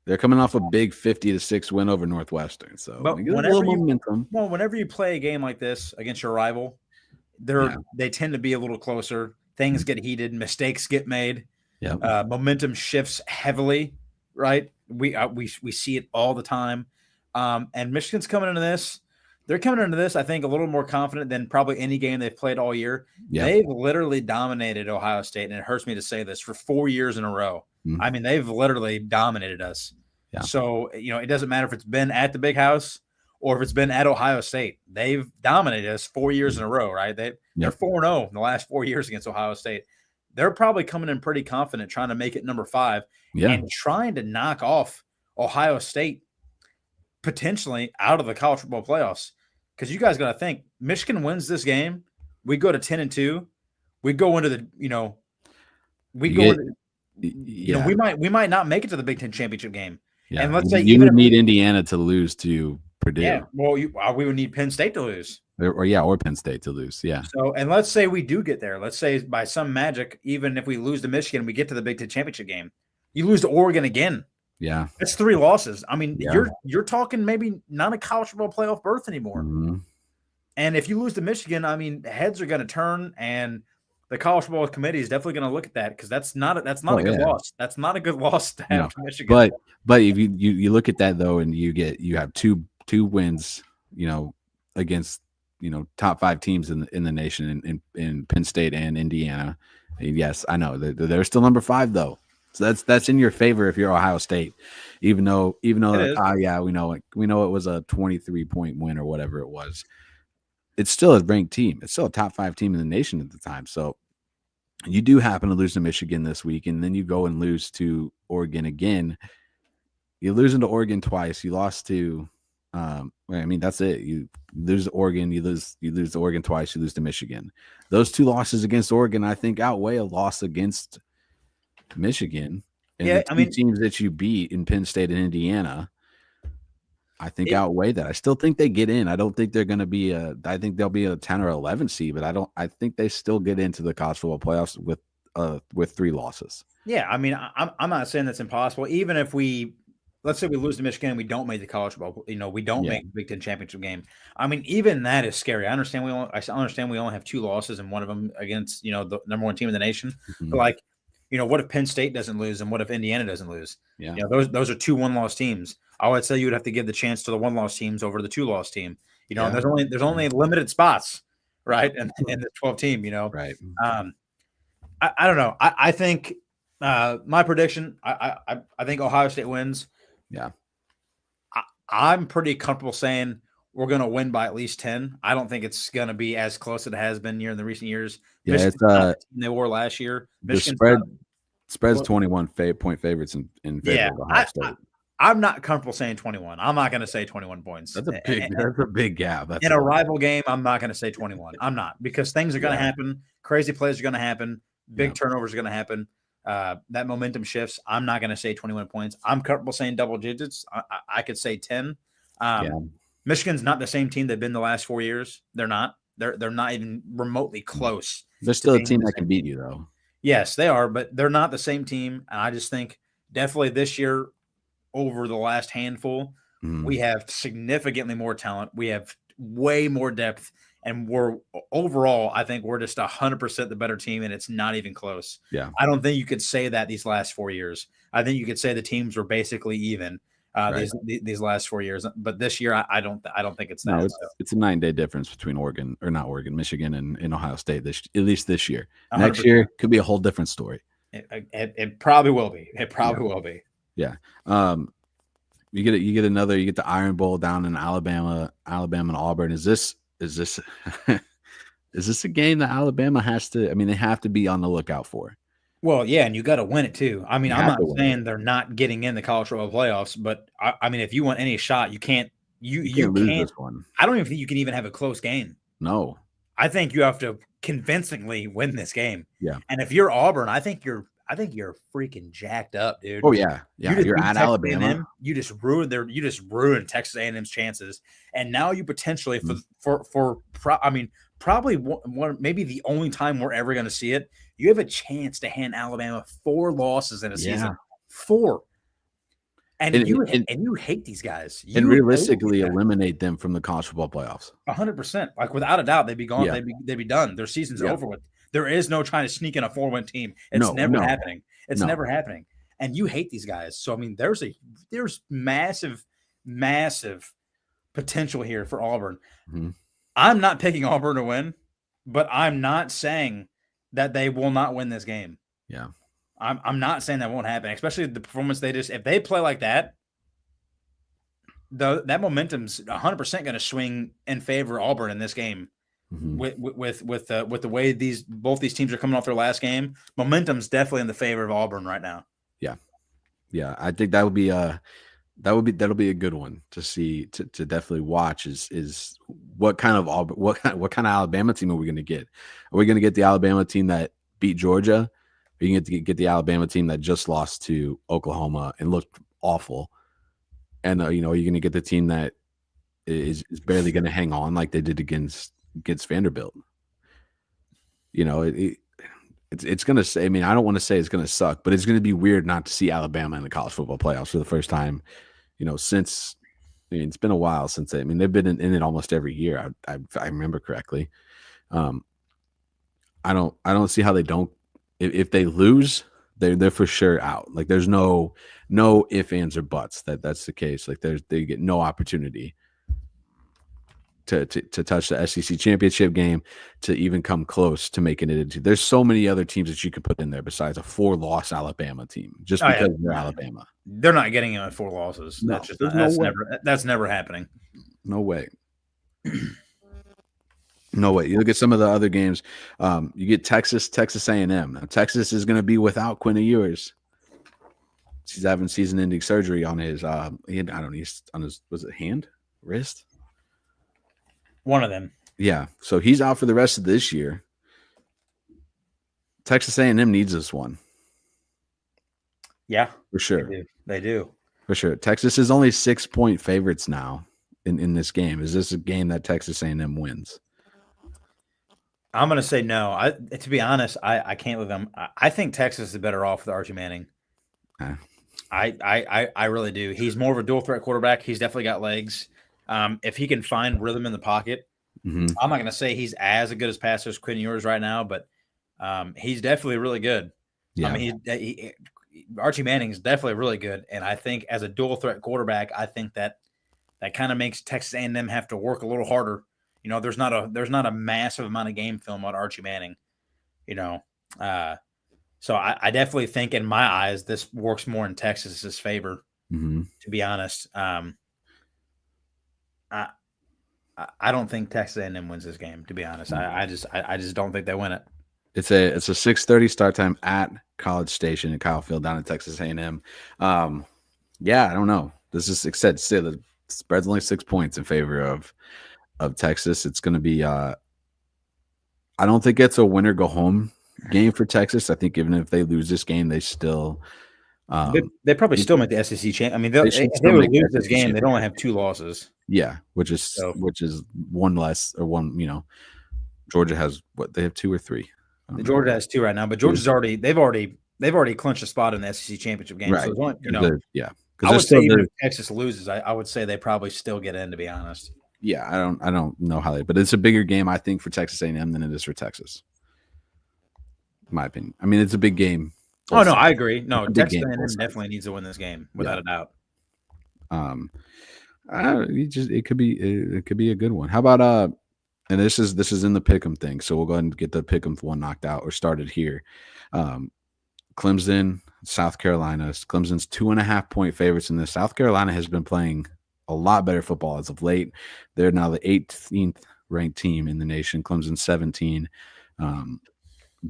they're coming off a big 50-6 win over Northwestern. So whenever you play a game like this against your rival, they tend to be a little closer. Things get heated, mistakes get made. Yeah, momentum shifts heavily. Right, we see it all the time. And Michigan's coming into this. They're coming into this, I think, a little more confident than probably any game they've played all year. Yeah. They've literally dominated Ohio State, and it hurts me to say this, for 4 years in a row. Mm-hmm. I mean, they've literally dominated us. Yeah. So, it doesn't matter if it's been at the Big House or if it's been at Ohio State. They've dominated us 4 years in a row, right? They're 4-0 in the last 4 years against Ohio State. They're probably coming in pretty confident, trying to make it number 5 and trying to knock off Ohio State potentially out of the college football playoffs. Because you guys got to think, Michigan wins this game, we go to 10-2, we go into the, we might not make it to the Big Ten championship game. Yeah. And let's say you would need Indiana to lose to Purdue. Yeah, well, we would need Penn State to lose. Or Penn State to lose. Yeah. So, and let's say we do get there. Let's say by some magic, even if we lose to Michigan, we get to the Big Ten championship game. You lose to Oregon again. Yeah, that's 3 losses. I mean, you're talking maybe not a college football playoff berth anymore. Mm-hmm. And if you lose to Michigan, I mean, heads are going to turn, and the college football committee is definitely going to look at that, because that's not a good loss. That's not a good loss to have to Michigan. But if you look at that though, and you have two wins, against top 5 teams in the nation in Penn State and Indiana. Yes, I know they're still number 5 though. So that's in your favor if you're Ohio State, even though we know it was a 23-point win or whatever it was. It's still a ranked team. It's still a top 5 team in the nation at the time. So you do happen to lose to Michigan this week, and then you go and lose to Oregon again. You're losing to Oregon twice. You lost to, that's it. You lose to Oregon. You lose to Oregon twice. You lose to Michigan. Those 2 losses against Oregon, I think, outweigh a loss against Michigan, and the teams that you beat in Penn State and Indiana, I think outweigh that. I still think they get in. I don't think they're going to be I think they'll be a 10 or 11 seed, but I think they still get into the college football playoffs with 3 losses. Yeah, I mean, I'm not saying that's impossible. Even if let's say we lose to Michigan and we don't make the college football, we don't make the Big Ten championship game. I mean, even that is scary. I understand we only have 2 losses, and one of them against the number 1 team in the nation. Mm-hmm. But what if Penn State doesn't lose, and what if Indiana doesn't lose? Yeah, those are 2 1-loss teams. I would say you would have to give the chance to the 1-loss teams over the 2-loss team. There's only limited spots, right? And the 12 team, right. I don't know. I think my prediction. I think Ohio State wins. Yeah, I'm pretty comfortable saying we're going to win by at least 10. I don't think it's going to be as close as it has been in the recent years. Yeah, it's they were last year. The spread's 21 point favorites in favor of Ohio State. I'm not comfortable saying 21. I'm not going to say 21 points. That's a big gap. In a rival game, I'm not going to say 21. I'm not, because things are going to happen. Crazy plays are going to happen. Big turnovers are going to happen. That momentum shifts. I'm not going to say 21 points. I'm comfortable saying double digits. I could say 10. Michigan's not the same team they've been the last 4 years. They're not. They're not even remotely close. They're still a team that can beat you, though. Yes, they are, but they're not the same team. And I just think definitely this year over the last handful, we have significantly more talent. We have way more depth, and we're overall, I think we're just 100% the better team, and it's not even close. Yeah. I don't think you could say that these last 4 years. I think you could say the teams were basically even these last 4 years, but this year I don't think it's that. No, it's a 9-day difference between Michigan and Ohio State. At least this year. 100%. Next year could be a whole different story. It probably will be. It probably will be. Yeah. You get the Iron Bowl down in Alabama and Auburn. Is this is this a game that Alabama has to? I mean, they have to be on the lookout for. Well, yeah, and you got to win it too. I mean, I'm not saying they're not getting in the college football playoffs, but I mean, if you want any shot, you can't. You can't lose this one. I don't even think you can even have a close game. No, I think you have to convincingly win this game. Yeah, and if you're Auburn, I think you're freaking jacked up, dude. Oh yeah, you're at Alabama. A&M, you just ruined Texas A&M's chances, and now you potentially probably one maybe the only time we're ever going to see it. You have a chance to hand Alabama 4 losses in a season, 4, and you hate these guys. And realistically, eliminate them from the college football playoffs. 100%, like without a doubt, they'd be gone. Yeah. They'd be done. Their season's over with. There is no trying to sneak in a 4-win team. It's never happening. It's never happening. And you hate these guys. So I mean, there's massive, massive potential here for Auburn. Mm-hmm. I'm not picking Auburn to win, but I'm not saying that they will not win this game. Yeah. I'm not saying that won't happen, especially the performance if they play like that, that momentum's 100% going to swing in favor of Auburn in this game. Mm-hmm. With the way both these teams are coming off their last game, momentum's definitely in the favor of Auburn right now. Yeah. I think that'll be a good one to see to definitely watch. Is what kind of Alabama team are we going to get? Are we going to get the Alabama team that beat Georgia? Are you going to get the Alabama team that just lost to Oklahoma and looked awful? And are you going to get the team that is barely going to hang on like they did against Vanderbilt? It's going to say, I mean, I don't want to say it's going to suck, but it's going to be weird not to see Alabama in the college football playoffs for the first time, since, I mean, it's been a while since they've been in it almost every year. I remember correctly. I don't see how they don't, if they lose, they're for sure out. Like there's no ifs, ands, or buts that's the case. Like they get no opportunity to touch the SEC championship game, to even come close to making it into. There's so many other teams that you could put in there besides a 4-loss Alabama team, just because they're Alabama. They're not getting in 4 losses. No, that's never happening. No way. No way. You look at some of the other games. You get Texas A&M. Now, Texas is going to be without Quinn Ewers. He's having season-ending surgery on his. He's on his, was it hand, wrist? One of them. Yeah. So he's out for the rest of this year. Texas A&M needs this one. Yeah, for sure. They do. For sure. Texas is only 6-point favorites now in this game. Is this a game that Texas A&M wins? I'm going to say no. To be honest, I can't with them. I think Texas is better off with Archie Manning. I really do. He's more of a dual threat quarterback. He's definitely got legs. If he can find rhythm in the pocket, I'm not going to say he's as good as passer as Quinn Ewers right now, but he's definitely really good. Yeah. I mean, Archie Manning is definitely really good, and I think as a dual threat quarterback, I think that kind of makes Texas A&M have to work a little harder. There's not a massive amount of game film on Archie Manning. So I definitely think in my eyes this works more in Texas's favor. To be honest. I don't think Texas A&M wins this game. To be honest, I just don't think they win it. It's a 6:30 start time at College Station in Kyle Field down in Texas A&M. Yeah, I don't know. This is said the spread's only 6 points in favor of Texas. It's going to be. I don't think it's a winner go home game for Texas. I think even if they lose this game, they still. They probably still make the SEC champ. I mean, if they would lose this game, they'd only have 2 losses. Yeah, which is one less or one. Georgia has what they have 2 or 3. Georgia has 2 right now, but Georgia's already they've already clinched a spot in the SEC championship game. Right. So only, Yeah. I would say even if Texas loses, I would say they probably still get in, to be honest. Yeah, I don't know how but it's a bigger game, I think, for Texas A&M than it is for Texas. In my opinion. I mean, it's a big game. Oh no, I agree. No, Texas A&M definitely needs to win this game without a doubt. It could be a good one. How about and this is in the pick'em thing, so we'll go ahead and get the pick'em one knocked out or started here. Clemson, South Carolina. Clemson's 2.5-point favorites in this. South Carolina has been playing a lot better football as of late. They're now the 18th ranked team in the nation. Clemson 17.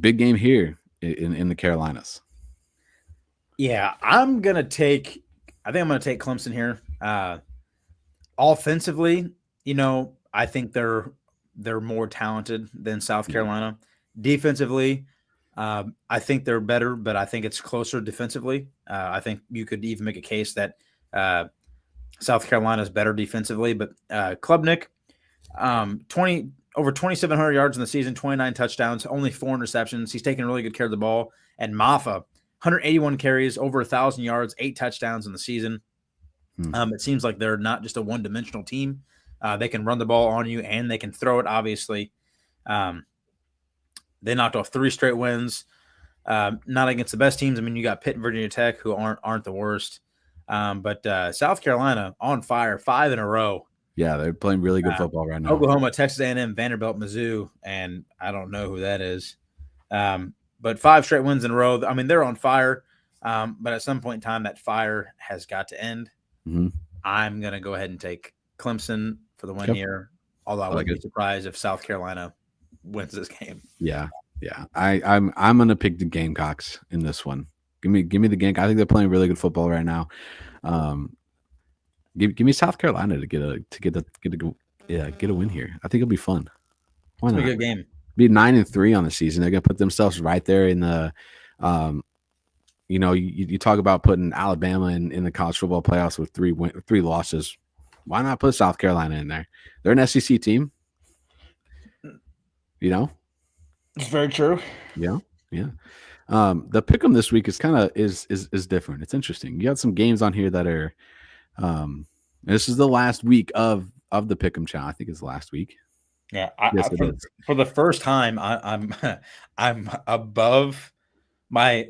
Big game here in the Carolinas. Yeah, I'm gonna take Clemson here. Offensively, I think they're more talented than South Carolina. Defensively, I think they're better, but I think it's closer defensively. I think you could even make a case that South Carolina is better defensively. But Klubnik, over 2,700 yards in the season, 29 touchdowns, only 4 interceptions. He's taking really good care of the ball. And Maffa, 181 carries, over 1,000 yards, 8 touchdowns in the season. It seems like they're not just a one-dimensional team. They can run the ball on you, and they can throw it, obviously. They knocked off 3 straight wins, not against the best teams. I mean, you got Pitt and Virginia Tech, who aren't the worst. But South Carolina on fire, 5 in a row. Yeah, they're playing really good football right now. Oklahoma, Texas A&M, Vanderbilt, Mizzou, and I don't know who that is. But 5 straight wins in a row. I mean, they're on fire. But at some point in time, that fire has got to end. Mm-hmm. I'm going to go ahead and take Clemson for the win here, although I wouldn't be surprised if South Carolina wins this game. Yeah. I'm going to pick the Gamecocks in this one. Give me the Gamecocks. I think they're playing really good football right now. Give me South Carolina to get a win here. I think it'll be fun. Why not? It's a good game. Be 9-3 on the season. They're gonna put themselves right there in the, you talk about putting Alabama in the college football playoffs with 3 losses. Why not put South Carolina in there? They're an SEC team. It's very true. Yeah. The pick'em this week is kind of is different. It's interesting. You got some games on here that are. This is the last week of the pick'em challenge. I think it's last week. Yeah, for the first time, I'm above my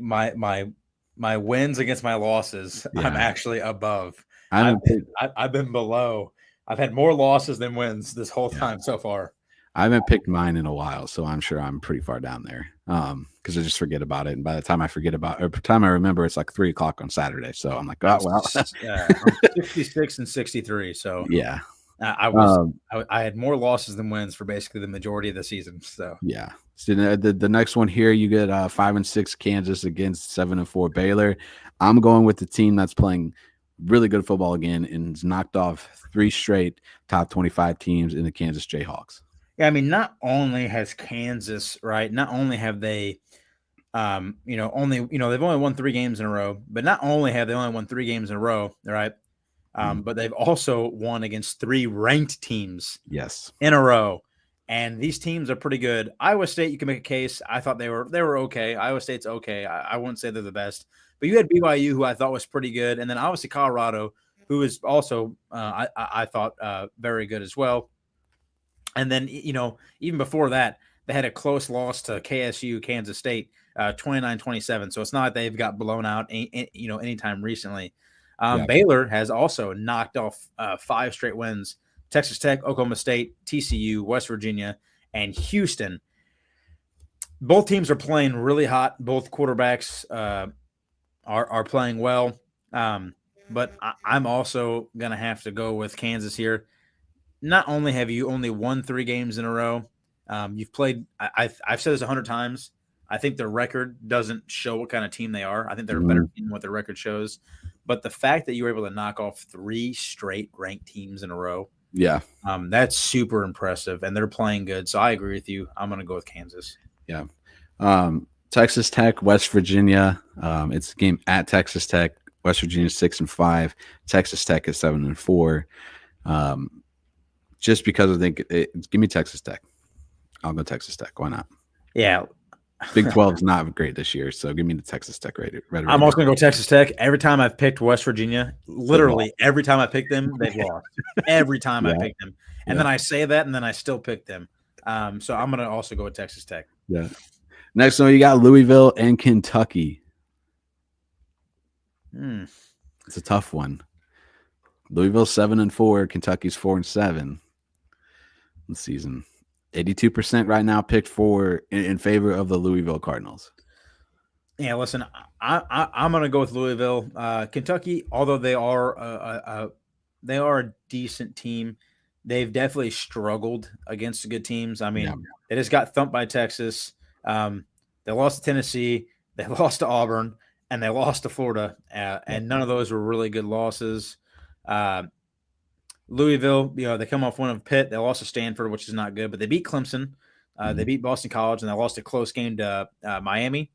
wins against my losses. Yeah. I'm actually above. I've been below. I've had more losses than wins this whole time so far. I haven't picked mine in a while, so I'm sure I'm pretty far down there. Because I just forget about it, and by the time I remember, it's like 3:00 on Saturday. So I'm like, oh well. I'm 66 and 63. So yeah, I had more losses than wins for basically the majority of the season. So yeah. So the next one here, you get 5-6 Kansas against 7-4 Baylor. I'm going with the team that's playing really good football again and has knocked off 3 straight top 25 teams in the Kansas Jayhawks. Yeah, I mean, not only has Kansas, right? Not only have they, they've only won 3 games in a row, but not only have they only won 3 games in a row, right? But they've also won against 3 ranked teams, in a row, and these teams are pretty good. Iowa State, you can make a case. I thought they were okay. Iowa State's okay. I wouldn't say they're the best, but you had BYU, who I thought was pretty good, and then obviously Colorado, who is also I thought very good as well. And then, even before that, they had a close loss to KSU, Kansas State, 29-27. So it's not like they've got blown out, anytime recently. Baylor has also knocked off 5 straight wins. Texas Tech, Oklahoma State, TCU, West Virginia, and Houston. Both teams are playing really hot. Both quarterbacks are playing well. But I'm also going to have to go with Kansas here. Not only have you only won 3 games in a row, you've played. I've said this 100 times. I think their record doesn't show what kind of team they are. I think they're a better team than what their record shows. But the fact that you were able to knock off 3 straight ranked teams in a row, that's super impressive, and they're playing good. So I agree with you. I'm going to go with Kansas. Yeah. Texas Tech, West Virginia. It's a game at Texas Tech. West Virginia 6-5. Texas Tech is 7-4. Just because I think give me Texas Tech. I'll go Texas Tech. Why not? Yeah. Big 12 is not great this year, so give me the Texas Tech right. I'm also going to go Texas Tech. Every time I've picked West Virginia, literally every time I pick them, they've lost. Every time I pick them. And then I say that, and then I still pick them. So I'm going to also go with Texas Tech. Yeah. Next one, you got Louisville and Kentucky. It's a tough one. Louisville 7-4, Kentucky's 4-7 this season. 82% right now picked in favor of the Louisville Cardinals. Yeah, listen, I'm going to go with Louisville. Kentucky, although they are a decent team, they've definitely struggled against the good teams. I mean, they just got thumped by Texas. They lost to Tennessee, they lost to Auburn, and they lost to Florida, and none of those were really good losses. Louisville, they come off one of Pitt. They lost to Stanford, which is not good, but they beat Clemson. They beat Boston College, and they lost a close game to Miami.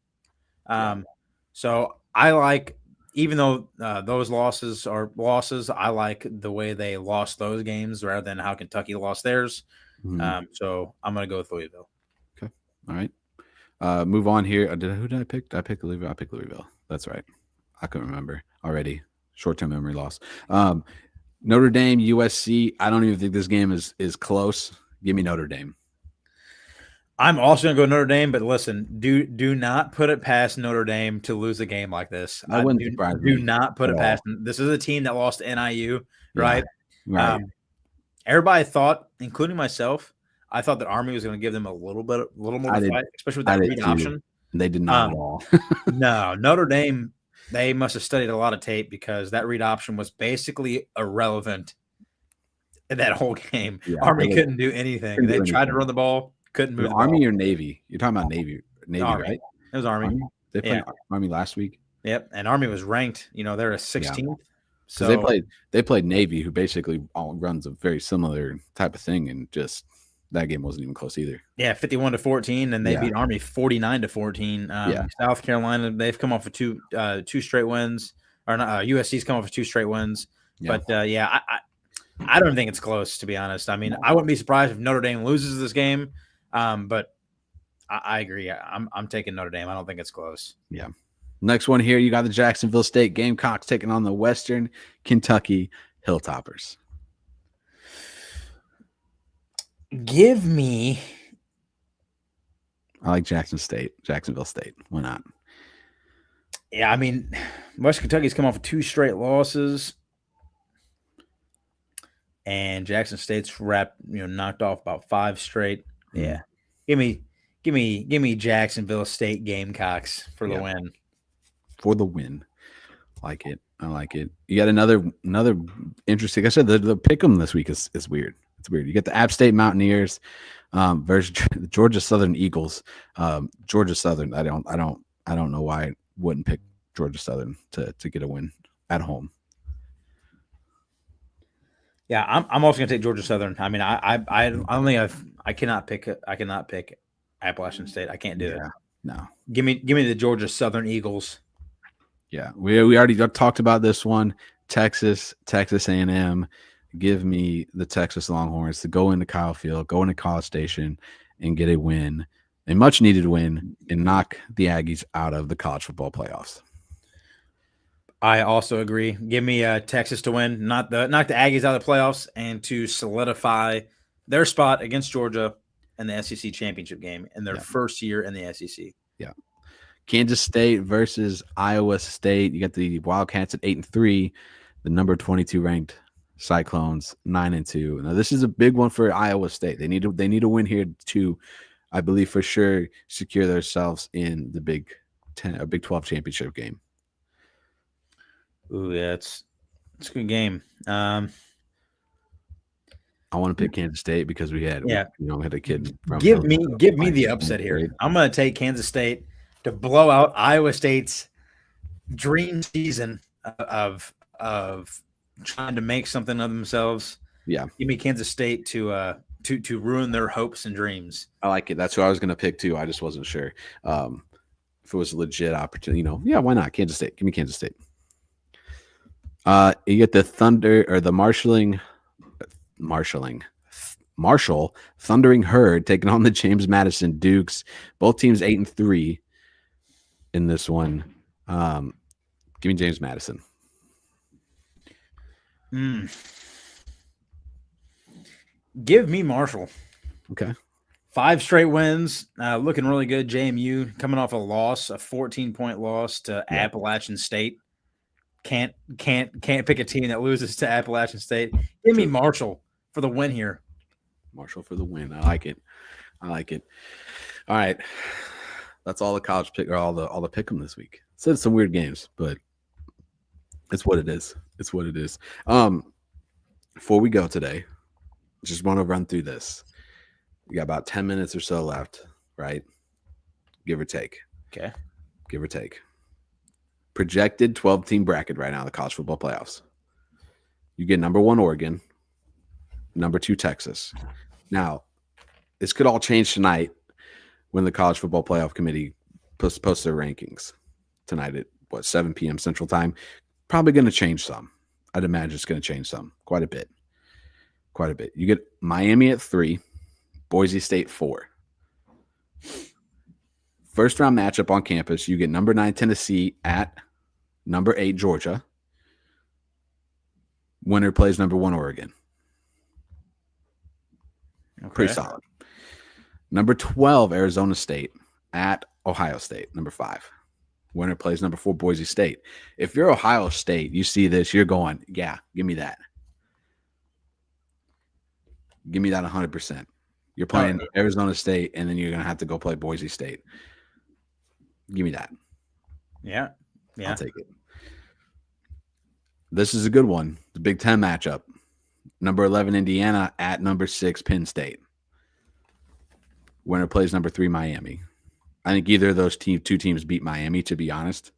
So I like, even though those losses are losses, I like the way they lost those games rather than how Kentucky lost theirs. So I'm going to go with Louisville. Okay. All right. Move on here. Who did I pick? Did I pick Louisville? I picked Louisville. That's right. I couldn't remember already. Short-term memory loss. Notre Dame, USC. I don't even think this game is close. Give me Notre Dame. I'm also going to go Notre Dame, but listen, do not put it past Notre Dame to lose a game like this. I wouldn't surprise me. Do not put it past them. This is a team that lost to NIU, right? Right. Everybody thought, including myself, I thought that Army was going to give them a little more fight, especially with that read option. They did not at all. No, Notre Dame, they must have studied a lot of tape because that read option was basically irrelevant in that whole game. Yeah, Army couldn't do anything. They tried to run the ball, couldn't move the Army ball. Or Navy? You're talking about Navy, Army. Right? It was Army. They played Army last week. Yep, and Army was ranked. They're a 16th. So they played Navy, who basically all runs a very similar type of thing, and just that game wasn't even close either. Yeah, 51-14, and they beat Army 49-14. South Carolina, they've come off of two straight wins, or not. USC's come off of 2 straight wins. Yeah. But I don't think it's close, to be honest. I mean, I wouldn't be surprised if Notre Dame loses this game, but I agree. I'm taking Notre Dame. I don't think it's close. Yeah. Next one here, you got the Jacksonville State Gamecocks taking on the Western Kentucky Hilltoppers. Give me. I like Jacksonville State. Why not? Yeah, I mean, West Kentucky's come off of 2 straight losses, and Jackson State's knocked off about 5 straight. Yeah, give me Jacksonville State Gamecocks for the win. For the win, I like it. You got another interesting. I said the pick'em this week is weird. It's weird. You get the App State Mountaineers versus the Georgia Southern Eagles. Georgia Southern. I don't know why I wouldn't pick Georgia Southern to get a win at home. Yeah, I'm also gonna take Georgia Southern. I mean, I cannot pick Appalachian State. I can't do it. No. Give me the Georgia Southern Eagles. Yeah, we already talked about this one. Texas A&M. Give me the Texas Longhorns to go into Kyle Field, go into College Station, and get a win, a much-needed win, and knock the Aggies out of the college football playoffs. I also agree. Give me Texas to win, knock the Aggies out of the playoffs, and to solidify their spot against Georgia in the SEC championship game in their first year in the SEC. Yeah. Kansas State versus Iowa State. You got the Wildcats at 8-3, the number 22 ranked Cyclones 9-2. Now this is a big one for Iowa State. They need a win here to, I believe for sure, secure themselves in the Big 12 championship game. Ooh, yeah, it's a good game. I want to pick Kansas State because we had a kid. Give me the upset here. I'm going to take Kansas State to blow out Iowa State's dream season of trying to make something of themselves. Yeah, give me Kansas State to ruin their hopes and dreams. I like it. That's who I was going to pick too. I just wasn't sure if it was a legit opportunity. Why not? Kansas State. Give me Kansas State. You get the Thunder or the marshaling Marshall, Thundering Herd, taking on the James Madison Dukes. Both teams 8-3 in this one. Give me James Madison. Give me Marshall. Okay. 5 straight wins, looking really good. JMU coming off a loss, a 14-point loss to Appalachian State. Can't pick a team that loses to Appalachian State. Give me Marshall for the win here. Marshall for the win. I like it. All right. That's all the college pick or all the pick 'em this week. Said some weird games, but it's what it is. Before we go today, just want to run through this. We got about 10 minutes or so left, right? Give or take. Okay. Give or take. Projected 12-team bracket right now in the college football playoffs. You get number 1 Oregon, number 2 Texas. Now, this could all change tonight when the College Football Playoff Committee posts their rankings tonight at 7 p.m. Central Time. Probably going to change some. I'd imagine it's going to change some quite a bit. You get Miami at 3, Boise State 4. First round matchup on campus, you get number 9 Tennessee at number 8 Georgia. Winner plays number 1 Oregon. Okay. Pretty solid. Number 12 Arizona State at Ohio State, number 5. Winner plays number 4 Boise State. If you're Ohio State, you see this, you're going, yeah, give me that. Give me that 100%. You're playing Arizona State, and then you're going to have to go play Boise State. Give me that. Yeah. I'll take it. This is a good one. The Big Ten matchup. Number 11 Indiana at number 6 Penn State. Winner plays number 3 Miami. I think either of those two teams beat Miami, to be honest.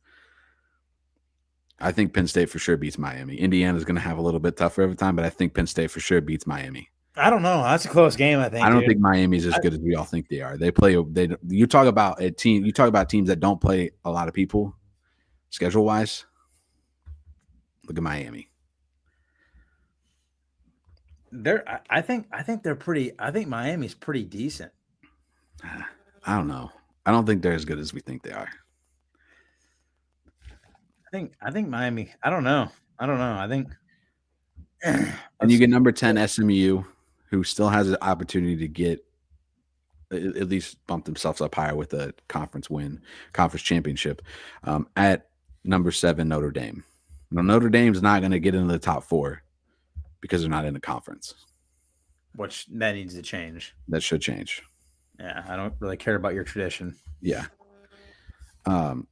I think Penn State for sure beats Miami. Indiana's going to have a little bit tougher every time, but I think Penn State for sure beats Miami. I don't know. That's a close game, I think. I don't think Miami's as good as we all think they are. You talk about a team, you talk about teams that don't play a lot of people schedule-wise. Look at Miami. I think they're pretty. I think Miami's pretty decent. I don't know. I don't think they're as good as we think they are. I think Miami. I don't know. I think. And you get number 10 SMU, who still has an opportunity to get at least bump themselves up higher with a conference championship, at number 7 Notre Dame. Now, Notre Dame's not going to get into the top 4 because they're not in the conference. Which that needs to change. That should change. Yeah, I don't really care about your tradition. Yeah. And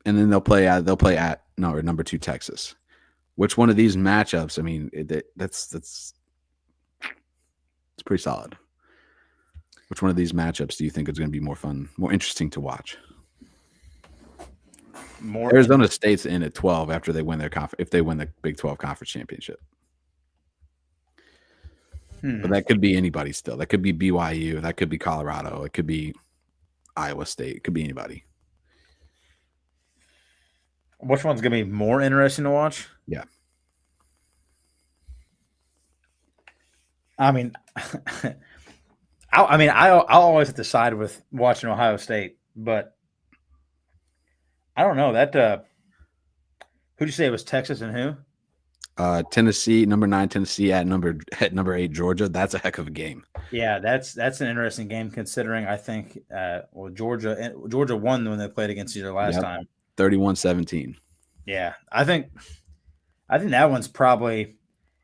then they'll play at number 2 Texas. Which one of these matchups? I mean, that's pretty solid. Which one of these matchups do you think is going to be more fun, more interesting to watch? Arizona State's in at 12 after they win if they win the Big 12 Conference Championship. But that could be anybody still. That could be BYU. That could be Colorado. It could be Iowa State. It could be anybody. Which one's going to be more interesting to watch? Yeah. I mean, I'll always have to side with watching Ohio State, but I don't know that. Who'd you say it was? Texas and who? Tennessee, number 9 Tennessee at number 8 Georgia. That's a heck of a game. Yeah, that's an interesting game considering I think Georgia won when they played against each other last time. 31-17. Yeah, I think that one's probably,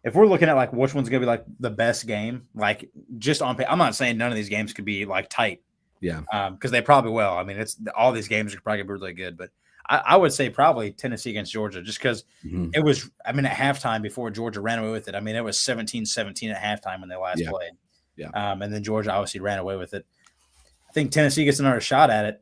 if we're looking at like which one's gonna be like the best game, like just on paper. I'm not saying none of these games could be like tight. Yeah. Because they probably will. I mean, all these games are probably gonna be really good, but I would say probably Tennessee against Georgia, just because it was. I mean, at halftime before Georgia ran away with it. I mean, it was 17-17 at halftime when they last played. Yeah. And then Georgia obviously ran away with it. I think Tennessee gets another shot at it.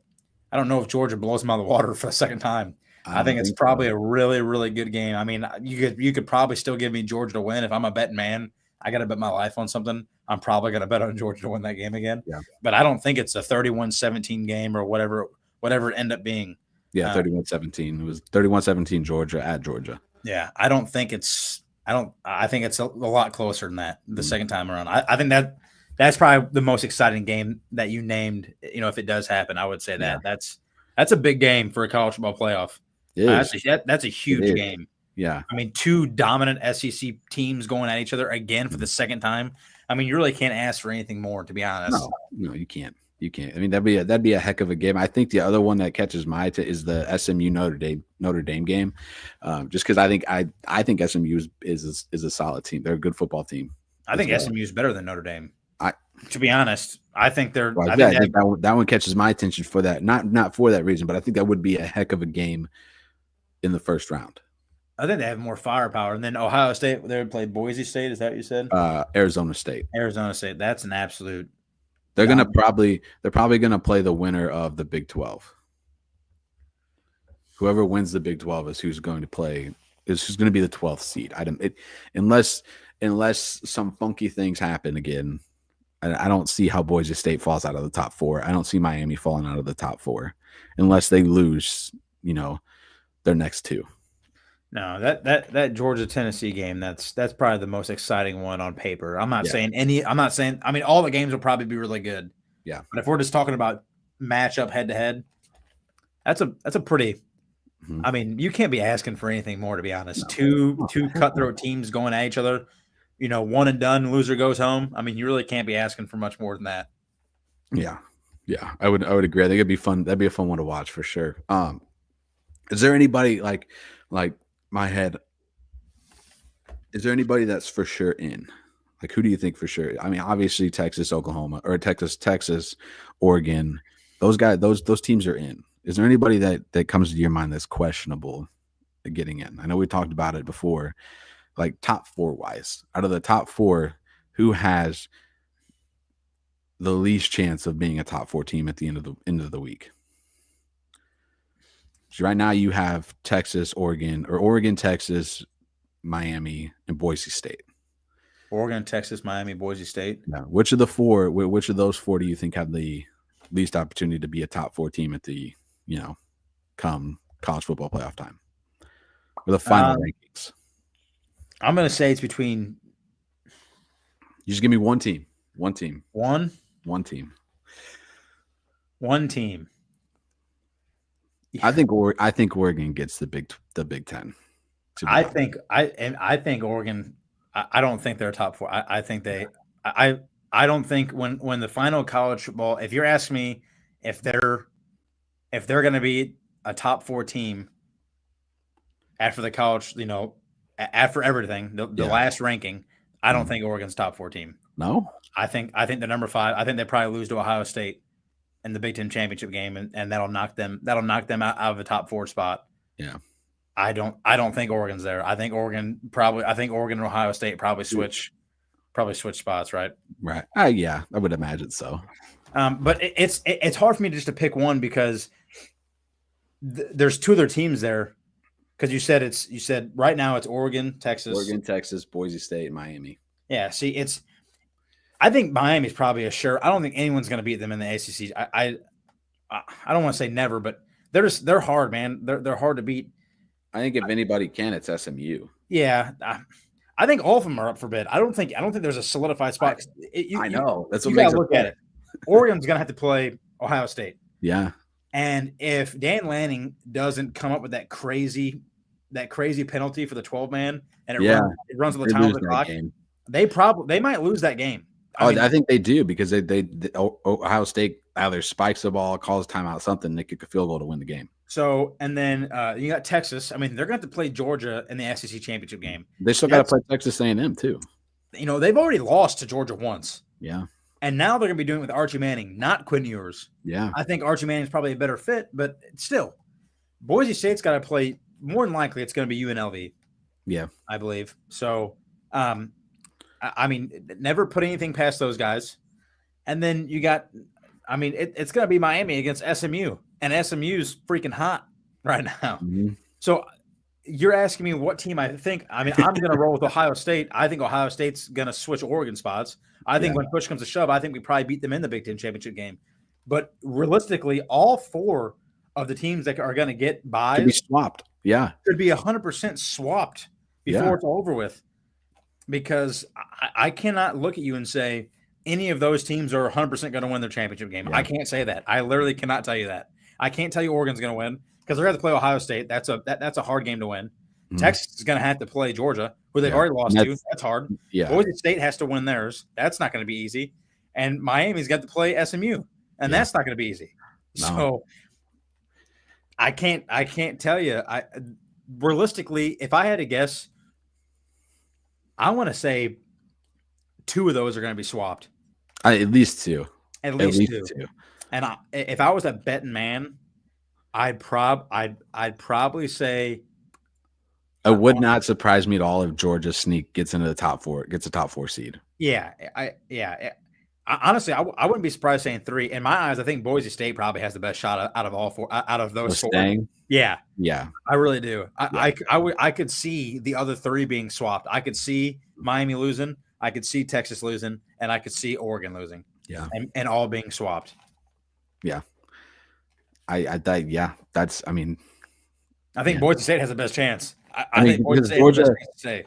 I don't know if Georgia blows them out of the water for the second time. I think it's probably a really, really good game. I mean, you could probably still give me Georgia to win. If I'm a betting man, I got to bet my life on something. I'm probably going to bet on Georgia to win that game again. Yeah. But I don't think it's a 31-17 game or whatever it ended up being. Yeah, 31-17. It was 31-17 Georgia at Georgia. Yeah, I don't think it's I think it's a lot closer than that the second time around. I think that's probably the most exciting game that you named. If it does happen, I would say that that's a big game for a college football playoff. It is. That's a huge game. Yeah. I mean, two dominant SEC teams going at each other again for the second time. I mean, you really can't ask for anything more, to be honest. No, you can't. You can't. I mean, that'd be a heck of a game. I think the other one that catches my eye is the SMU Notre Dame game, just because I think SMU is a solid team. They're a good football team. I think SMU is better than Notre Dame. To be honest, I think they're. Well, I think that one catches my attention for that. Not for that reason, but I think that would be a heck of a game in the first round. I think they have more firepower. And then Ohio State, they would play Boise State. Is that what you said? Arizona State. Arizona State. That's an absolute. They're probably gonna play the winner of the Big 12. Whoever wins the Big 12 is who's going to be the 12th seed. Unless some funky things happen again, I don't see how Boise State falls out of the top 4. I don't see Miami falling out of the top 4 unless they lose, their next 2. No, that Georgia-Tennessee game, that's probably the most exciting one on paper. I'm not saying all the games will probably be really good. Yeah. But if we're just talking about matchup head to head, that's a pretty I mean, you can't be asking for anything more, to be honest. No. Two cutthroat teams going at each other, one and done, loser goes home. I mean, you really can't be asking for much more than that. Yeah. Yeah. I would agree. I think it'd be fun. That'd be a fun one to watch for sure. Is there anybody like my head? Is there anybody that's for sure in? Like, who do you think for sure? I mean, obviously Texas, Oklahoma, or Texas, Oregon. Those guys, those teams are in. Is there anybody that comes to your mind that's questionable getting in? I know we talked about it before, like top 4 wise. Out of the top 4, who has the least chance of being a top 4 team at the end of the week? So right now you have Texas, Oregon, Texas, Miami, and Boise State. Oregon, Texas, Miami, Boise State. Yeah. Which of those 4 do you think have the least opportunity to be a top 4 team at the come college football playoff time or the final rankings? I'm going to say it's between. You just give me one team. One team. One team. Yeah. I think Oregon gets the Big Ten. I think Oregon. I don't think they're top 4. I think they. I don't think when the final college football. If you're asking me if they're going to be a top 4 team after the college, after everything, the last ranking, I don't think Oregon's top 4 team. No, I think they're number 5. I think they probably lose to Ohio State in the Big Ten championship game, and that'll knock them out of the top 4 spot. Yeah, I don't think Oregon's there. I think Oregon and Ohio State probably switch spots, right? Right. Yeah, I would imagine so. But it's hard for me just to pick one because there's 2 other teams there. Because you said right now it's Oregon, Texas, Boise State, and Miami. Yeah. See, I think Miami's probably a sure. I don't think anyone's going to beat them in the ACC. I don't want to say never, but they're hard, man. They're hard to beat. I think if anybody can, it's SMU. Yeah. I think all of them are up for bid. I don't think there's a solidified spot. I know. That's what you makes gotta look at it. Oregon's going to have to play Ohio State. Yeah. And if Dan Lanning doesn't come up with that crazy penalty for the 12-man and it runs on the time of the clock, they might lose that game. I think they do because they Ohio State either spikes the ball, calls timeout, something, they kick a field goal to win the game. So, and then you got Texas. I mean, they're going to have to play Georgia in the SEC championship game. They still got to play Texas A&M too. They've already lost to Georgia once. Yeah. And now they're going to be doing it with Archie Manning, not Quinn Ewers. Yeah. I think Archie Manning's probably a better fit, but still, Boise State's got to play. More than likely, it's going to be UNLV. Yeah. I believe. So, I mean, never put anything past those guys. And then you got, I mean, it's going to be Miami against SMU. And SMU's freaking hot right now. Mm-hmm. So you're asking me what team I think. I mean, I'm going to roll with Ohio State. I think Ohio State's going to switch Oregon spots. I think when push comes to shove, I think we probably beat them in the Big Ten championship game. But realistically, all 4 of the teams that are going to get buys could be swapped. Yeah. Could be 100% swapped before it's over with. because I cannot look at you and say any of those teams are 100% going to win their championship game. Yeah. I can't say that. I literally cannot tell you that. I can't tell you Oregon's going to win because they're going to play Ohio State. That's a hard game to win. Mhm. Texas is going to have to play Georgia, who they've Yeah. already lost That's- to. That's hard. Yeah. Boise State has to win theirs. That's not going to be easy. And Miami's got to play SMU, and Yeah. that's not going to be easy. No. So I can't tell you. Realistically, if I had to guess, I want to say 2 of those are going to be swapped. At least 2. At least two. And if I was a betting man, I'd probably say It would not surprise me at all if Georgia gets into the top 4, gets a top 4 seed. Yeah. Honestly, I wouldn't be surprised saying 3. In my eyes, I think Boise State probably has the best shot out of all 4, out of those 4. Staying? Yeah. Yeah. I really do. I could see the other 3 being swapped. I could see Miami losing. I could see Texas losing, and I could see Oregon losing. Yeah. And all being swapped. Yeah. I mean, I think Boise State has the best chance. I mean, think Boise State Georgia- has the best chance to say.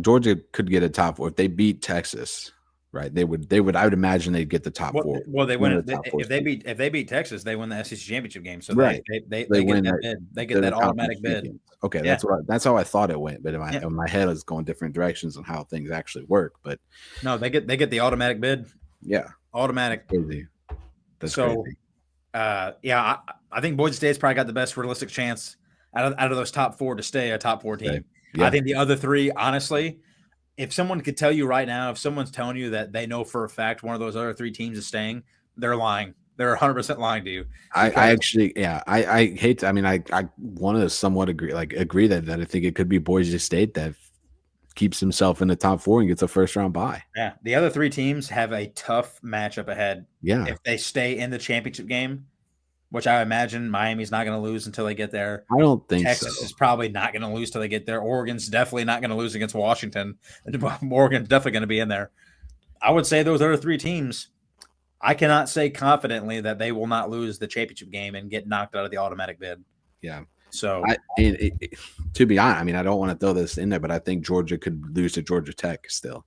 Georgia could get a top 4 if they beat Texas, right? They would. I would imagine they'd get the top 4. Well, they win the top 4 if they beat Texas, they win the SEC championship game. So Right. they They get win that that- bid. They get They're that the automatic conference bid. champions. Okay, Yeah. that's how I thought it went, but in Yeah. my head, I was going different directions on how things actually work. But No, they get the automatic bid. yeah, Automatic. crazy. That's So, crazy. I think Boise State's probably got the best realistic chance out of those top 4 to stay a top 4 team. Yeah. I think the other 3, honestly, if someone could tell you right now, if someone's telling you that they know for a fact one of those other 3 teams is staying, they're lying. They're 100% lying to you. I actually, I hate. I mean, I want to somewhat agree that I think it could be Boise State that keeps himself in the top 4 and gets a first round bye. Yeah, the other 3 teams have a tough matchup ahead. Yeah, If they stay in the championship game, which I imagine Miami's not going to lose until they get there. I don't think Texas so. is probably not going to lose till they get there. Oregon's definitely not going to lose against Washington. Oregon's definitely going to be in there. I would say those other 3 teams, I cannot say confidently that they will not lose the championship game and get knocked out of the automatic bid. Yeah. So to be honest, I mean, I don't want to throw this in there, but I think Georgia could lose to Georgia Tech still.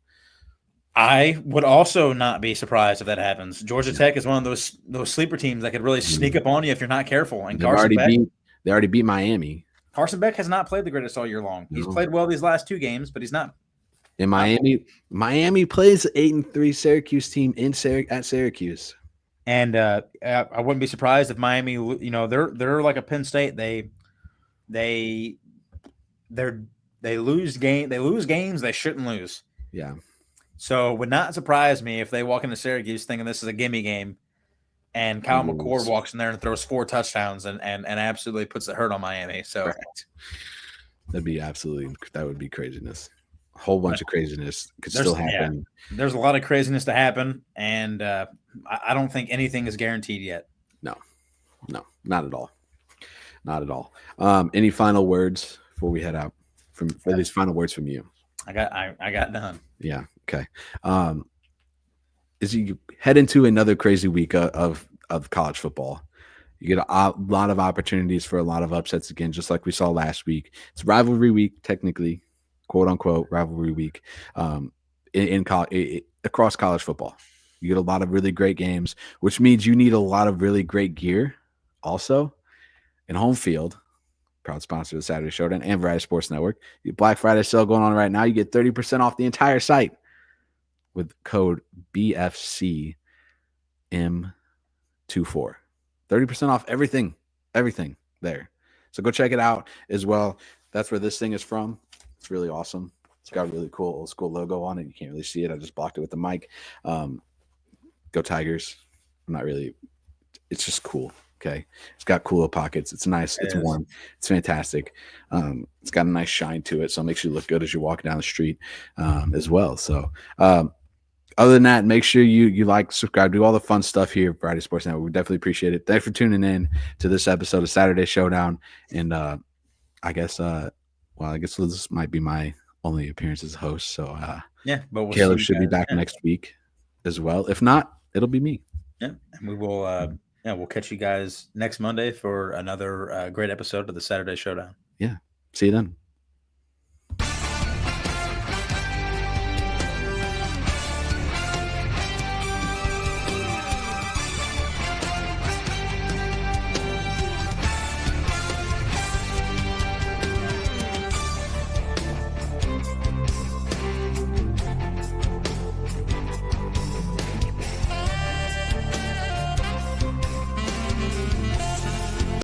I would also not be surprised if that happens. Georgia Tech is one of those sleeper teams that could really sneak up on you if you're not careful. And they already beat Miami. Carson Beck has not played the greatest all year long. He's played well these last 2 games, but he's not. In Miami plays the 8-3 Syracuse team at Syracuse. And I wouldn't be surprised if Miami, they're like a Penn State. They lose games they shouldn't lose. Yeah. So it would not surprise me if they walk into Syracuse thinking this is a gimme game, and Kyle McCord walks in there and throws 4 touchdowns and absolutely puts the hurt on Miami. So that would be craziness. A whole bunch of craziness could still happen. Yeah, there's a lot of craziness to happen, and I don't think anything is guaranteed yet. No, not at all. Not at all. Any final words before we head out? At least final words from you. I got none. Yeah. Okay. As you head into another crazy week of college football, you get a lot of opportunities for a lot of upsets again, just like we saw last week. It's rivalry week, technically, quote unquote rivalry week, across college football. You get a lot of really great games, which means you need a lot of really great gear. Also, in home field, proud sponsor of the Saturday Showdown and Variety Sports Network. Black Friday sale going on right now. You get 30% off the entire site with code BFCM24. 30% off everything there. So go check it out as well. That's where this thing is from. It's really awesome. It's got a really cool old school logo on it. You can't really see it. I just blocked it with the mic. Go Tigers. It's just cool. Okay. It's got cool pockets. It's nice. It's warm. It's fantastic. It's got a nice shine to it. So it makes you look good as you're walking down the street as well. So other than that, make sure you like, subscribe, do all the fun stuff here at Variety Sports Network. We definitely appreciate it. Thanks for tuning in to this episode of Saturday Showdown. And I guess this might be my only appearance as host. So but Caleb should be back next week as well. If not, it'll be me. Yeah, and we will. We'll catch you guys next Monday for another great episode of the Saturday Showdown. Yeah. See you then.